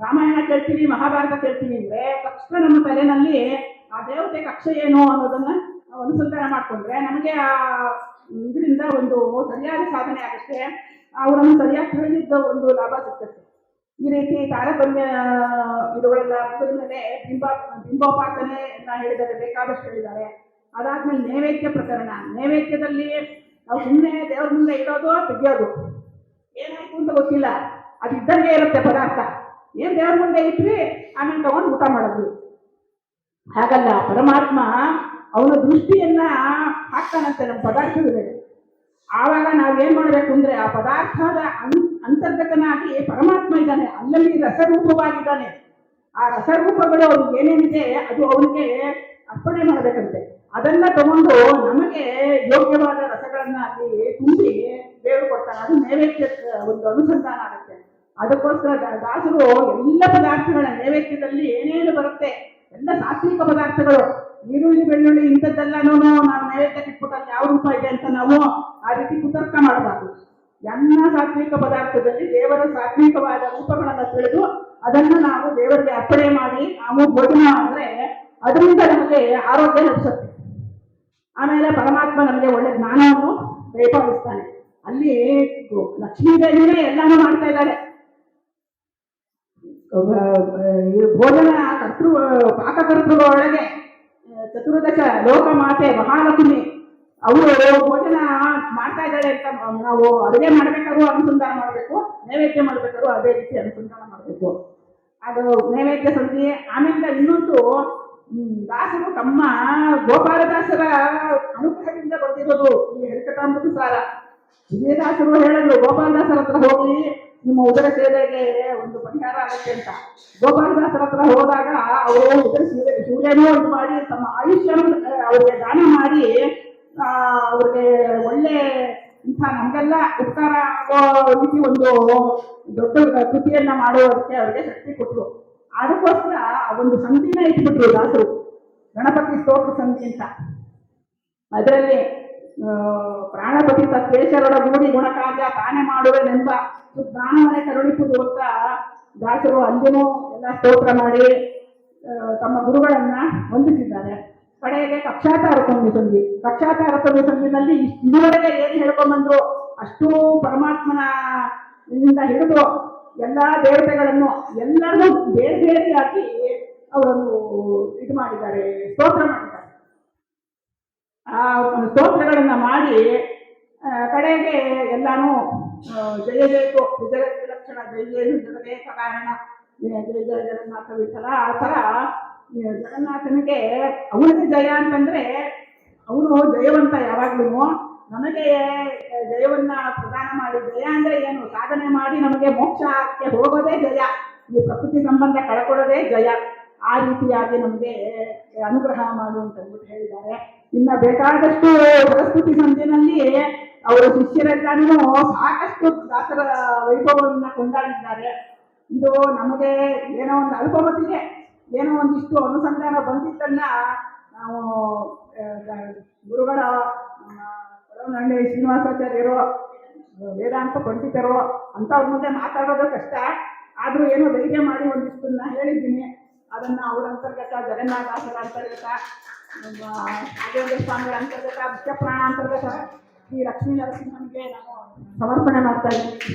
Speaker 1: ರಾಮಾಯಣ ಕೇಳ್ತೀವಿ, ಮಹಾಭಾರತ ಕೇಳ್ತೀವಿ ಅಂದ್ರೆ ತಕ್ಷಣ ನಮ್ಮ ತಲೆನಲ್ಲಿ ಆ ದೇವತೆ ಕಕ್ಷೆ ಏನು ಅನ್ನೋದನ್ನ ಅನುಸಂಧಾನ ಮಾಡ್ಕೊಂಡ್ರೆ ನಮಗೆ ಆ ಇದರಿಂದ ಒಂದು ಸರಿಯಾದ ಸಾಧನೆ ಆಗುತ್ತೆ. ಅವರನ್ನು ಸರಿಯಾಗಿ ತಿಳಿದಿದ್ದ ಒಂದು ಲಾಭ ಸಿಗ್ತದೆ. ಈ ರೀತಿ ತಾರತಮ್ಯ ಇವುಗಳೆಲ್ಲ ಮುಗಿದ ಮೇಲೆ ಬಿಂಬೋಪಾಸನೆ ಎಲ್ಲ ಹೇಳಿದ್ದಾರೆ, ಬೇಕಾದಷ್ಟು ಹೇಳಿದ್ದಾರೆ. ಅದಾದ್ಮೇಲೆ ನೈವೇದ್ಯ ಪ್ರಕರಣ. ನೈವೇದ್ಯದಲ್ಲಿ ನಾವು ಸುಮ್ಮನೆ ದೇವ್ರ ಮುಂದೆ ಇಡೋದು ತೆಗಿಯೋದು, ಏನಾಯ್ತು ಅಂತ ಗೊತ್ತಿಲ್ಲ, ಅದು ಇದ್ದಂಗೆ ಇರುತ್ತೆ ಪದಾರ್ಥ. ಏನ್ ದೇವ್ರ ಮುಂದೆ ಇಟ್ವಿ ಆಮೇಲೆ ತಗೊಂಡು ಊಟ ಮಾಡಿದ್ವಿ. ಹಾಗಲ್ಲ, ಪರಮಾತ್ಮ ಅವನ ದೃಷ್ಟಿಯನ್ನ ಹಾಕ್ತಾನಂತೆ ನಮ್ಮ ಪದಾರ್ಥದ ಮೇಲೆ. ಆವಾಗ ನಾವೇನ್ ಮಾಡ್ಬೇಕು ಅಂದ್ರೆ ಆ ಪದಾರ್ಥದ ಅಂತರ್ಗತನಾಗಿ ಪರಮಾತ್ಮ ಇದ್ದಾನೆ, ಅಲ್ಲಲ್ಲಿ ರಸರೂಪವಾಗಿದ್ದಾನೆ. ಆ ರಸರೂಪಗಳು ಅವ್ರಿಗೆ ಏನೇನಿದೆ ಅದು ಅವನಿಗೆ ಅರ್ಪಣೆ ಮಾಡಬೇಕಂತೆ. ಅದನ್ನ ತಗೊಂಡು ನಮಗೆ ಯೋಗ್ಯವಾದ ರಸಗಳನ್ನ ಅಲ್ಲಿ ತುಂಬಿ ದೇವರು ಕೊಡ್ತಾನೆ. ಅದು ನೈವೇದ್ಯ ಒಂದು ಅನುಸಂಧಾನ ಆಗುತ್ತೆ. ಅದಕ್ಕೋಸ್ಕರ ದಾಸರು ಎಲ್ಲ ಪದಾರ್ಥಗಳ ನೈವೇದ್ಯದಲ್ಲಿ ಏನೇನು ಬರುತ್ತೆ ಎಲ್ಲ ಸಾತ್ವಿಕ ಪದಾರ್ಥಗಳು, ಈರುಳ್ಳಿ ಬೆಳ್ಳುಳ್ಳಿ ಇಂಥದ್ದೆಲ್ಲನೂ ನಾವು ನೈವೇದ್ಯಕ್ಕೆ ಇಟ್ಬಿಟ್ಟಲ್ಲಿ ಯಾವ ರೂಪ ಇದೆ ಅಂತ ನಾವು ಆ ರೀತಿ ಕುತರ್ಕ ಮಾಡಬಾರ್ದು. ಎಲ್ಲ ಸಾತ್ವಿಕ ಪದಾರ್ಥದಲ್ಲಿ ದೇವರ ಸಾತ್ವಿಕವಾದ ರೂಪಗಳನ್ನು ತಿಳಿದು ಅದನ್ನು ನಾವು ದೇವರಿಗೆ ಅರ್ಪಣೆ ಮಾಡಿ ನಾವು ಭೋಜನ ಅಂದ್ರೆ ಅದರಿಂದ ನಮಗೆ ಆರೋಗ್ಯ ಲಭಿಸುತ್ತೆ. ಆಮೇಲೆ ಪರಮಾತ್ಮ ನಮಗೆ ಒಳ್ಳೆ ಜ್ಞಾನವನ್ನು ದಯಪಾಲಿಸ್ತಾನೆ. ಅಲ್ಲಿ ಲಕ್ಷ್ಮೀದೇವಿನೇ ಎಲ್ಲಾನು ಮಾಡ್ತಾ ಇದ್ದಾರೆ. ಭೋಜನ ಪಾಕಕರ್ತೃಗಳೊಳಗೆ ಚತುರ್ದಶ ಲೋಕ ಮಾತೆ ಮಹಾಲಕ್ಷ್ಮಿ ಅವರು ಭೋಜನ ಮಾಡ್ತಾ ಇದ್ದಾರೆ ಅಂತ ನಾವು ಅಡುಗೆ ಮಾಡ್ಬೇಕಾದ್ರೂ ಅನುಸಂಧಾನ ಮಾಡಬೇಕು, ನೈವೇದ್ಯ ಮಾಡ್ಬೇಕಾದ್ರೂ ಅದೇ ರೀತಿ ಅನುಸಂಧಾನ ಮಾಡಬೇಕು. ಅದು ನೈವೇದ್ಯ ಸಂಧಿ. ಆಮೇಲೆ ಇನ್ನೊಂದು, ದಾಸರು ತಮ್ಮ ಗೋಪಾಲದಾಸರ ಅನುಗ್ರಹದಿಂದ ಬರೆದಿರೋದು ಈ ಹರಿಕಥಾಮೃತ ಸಾರ. ವಿಜಯದಾಸರು ಹೇಳಿದ್ರು, ಗೋಪಾಲದಾಸರ ಹತ್ರ ಹೋಗಿ ನಿಮ್ಮ ಉದರ ಸೇವೆಗೆ ಒಂದು ಪರಿಹಾರ ಆಗುತ್ತೆ ಅಂತ. ಗೋಪಾಲದಾಸರ ಹತ್ರ ಹೋದಾಗ ಅವರು ಉದರ ಸೂರ್ಯನೂ ಒಂದು ಮಾಡಿ ತಮ್ಮ ಆಯುಷ್ಯ ಅವ್ರಿಗೆ ದಾನ ಮಾಡಿ ಅವ್ರಿಗೆ ಒಳ್ಳೆ ಇಂಥ ನಮಗೆಲ್ಲ ಉಪಕಾರ ಆಗೋ ರೀತಿ ಒಂದು ದೊಡ್ಡ ಕೃತಿಯನ್ನ ಮಾಡುವುದಕ್ಕೆ ಅವ್ರಿಗೆ ಶಕ್ತಿ ಕೊಟ್ಟರು. ಅದಕ್ಕೋಸ್ಕರ ಒಂದು ಸಂಧಿನ ಇಟ್ಬಿಟ್ರು ದಾಸರು, ಗಣಪತಿ ಸ್ತೋತ್ರ ಸಂಧಿ ಅಂತ. ಅದರಲ್ಲಿ ಪ್ರಾಣಪತಿ ತತ್ವೇಶ್ವರೊಡಗೂಡಿ ಗುಣಕಾರ್ಯ ತಾನೇ ಮಾಡುವೆನೆಂಬ ಜ್ಞಾನವನ್ನೇ ಕರುಣಿಸುವುದು ಅಂತ ದಾಸರು ಅಲ್ಲಿನೂ ಎಲ್ಲ ಸ್ತೋತ್ರ ಮಾಡಿ ತಮ್ಮ ಗುರುಗಳನ್ನ ವಂದಿಸಿದ್ದಾರೆ. ಕಡೆಗೆ ಕಕ್ಷಾತಾರತಮ್ಯ ಸಂಧಿ. ಕಕ್ಷಾತಾರತಮ್ಯ ಸಂಧಿನಲ್ಲಿ ಇದುವರೆಗೆ ಏನು ಹೇಳ್ಕೊಂಡ್ಬಂದ್ರು ಅಷ್ಟು ಪರಮಾತ್ಮನ ಇಂದ ಹಿಡಿದು ಎಲ್ಲಾ ದೇವತೆಗಳನ್ನು ಎಲ್ಲರೂ ಬೇರೆ ಬೇರೆಯಾಗಿ ಅವರನ್ನು ಇದು ಮಾಡಿದ್ದಾರೆ, ಸ್ತೋತ್ರ ಮಾಡಿದ್ದಾರೆ. ಆ ಸ್ತೋತ್ರಗಳನ್ನ ಮಾಡಿ ಕಡೆಗೆ ಎಲ್ಲಾನು ಜಯ ಜಯತು ಜಗತ್ ವಿಲಕ್ಷಣ ಜಯ ಜಯ ಜಗದೇಕ ಕಾರಣ ಜಯ ಜಯ ಜಗನ್ನಾಥ ವಿಠಲ. ಆ ಥರ ಜಗನ್ನಾಥನಿಗೆ ಅವನಿಗೆ ಜಯ ಅಂತಂದ್ರೆ ಅವನು ಜಯವಂತ ಯಾವಾಗ್ಲೂ. ನಮಗೆ ಜಯವನ್ನ ಪ್ರದಾನ ಮಾಡಿ, ಜಯ ಅಂದ್ರೆ ಏನು, ಸಾಧನೆ ಮಾಡಿ ನಮಗೆ ಮೋಕ್ಷಕ್ಕೆ ಹೋಗೋದೇ ಜಯ, ಈ ಪ್ರಕೃತಿ ಸಂಬಂಧ ಕಳ್ಕೊಳ್ಳೋದೇ ಜಯ. ಆ ರೀತಿಯಾಗಿ ನಮಗೆ ಅನುಗ್ರಹ ಮಾಡು ಅಂತ ಅಂದ್ಬಿಟ್ಟು ಹೇಳಿದ್ದಾರೆ. ಇನ್ನ ಬೇಕಾದಷ್ಟು ಸರಸ್ವತಿ ಸಂಧ್ಯೆನಲ್ಲಿ ಅವರ ಶಿಷ್ಯರೆಲ್ಲರೂ ಸಾಕಷ್ಟು ದಾಸರ ವೈಭವವನ್ನು ಕೊಂಡಾಡಿದ್ದಾರೆ. ಇದು ನಮಗೆ ಏನೋ ಒಂದು ಅಲ್ಪಮಟ್ಟಿಗೆ ಏನೋ ಒಂದಿಷ್ಟು ಅನುಸಂಧಾನ ಬಂದಿದ್ದನ್ನ ನಾವು ಗುರುಗಳ ಕೊಡವನಹಳ್ಳಿ ಶ್ರೀನಿವಾಸಾಚಾರ್ಯರು, ವೇದಾಂತ ಪಂಡಿತರು ಅಂಥವ್ರ ಮುಂದೆ ಮಾತಾಡೋದು ಕಷ್ಟ. ಆದರೂ ಏನೋ ಧೈರ್ಯ ಮಾಡಿ ಒಂದಿಷ್ಟನ್ನ ಹೇಳಿದ್ದೀನಿ. ಅದನ್ನು ಅವರ ಅಂತರ್ಗತ, ಜಗನ್ನಾಥಾಸರ ಅಂತರ್ಗತ, ರಾಜೇಂದ್ರ ಸ್ವಾಮಿಗಳ ಅಂತರ್ಗತ, ಮುಖ್ಯ ಪ್ರಾಣ ಅಂತರ್ಗತ ಶ್ರೀ ಲಕ್ಷ್ಮೀ ನರಸಿಂಹನಿಗೆ ನಾನು ಸಮರ್ಪಣೆ ಮಾಡ್ತಾ ಇದ್ದೀನಿ.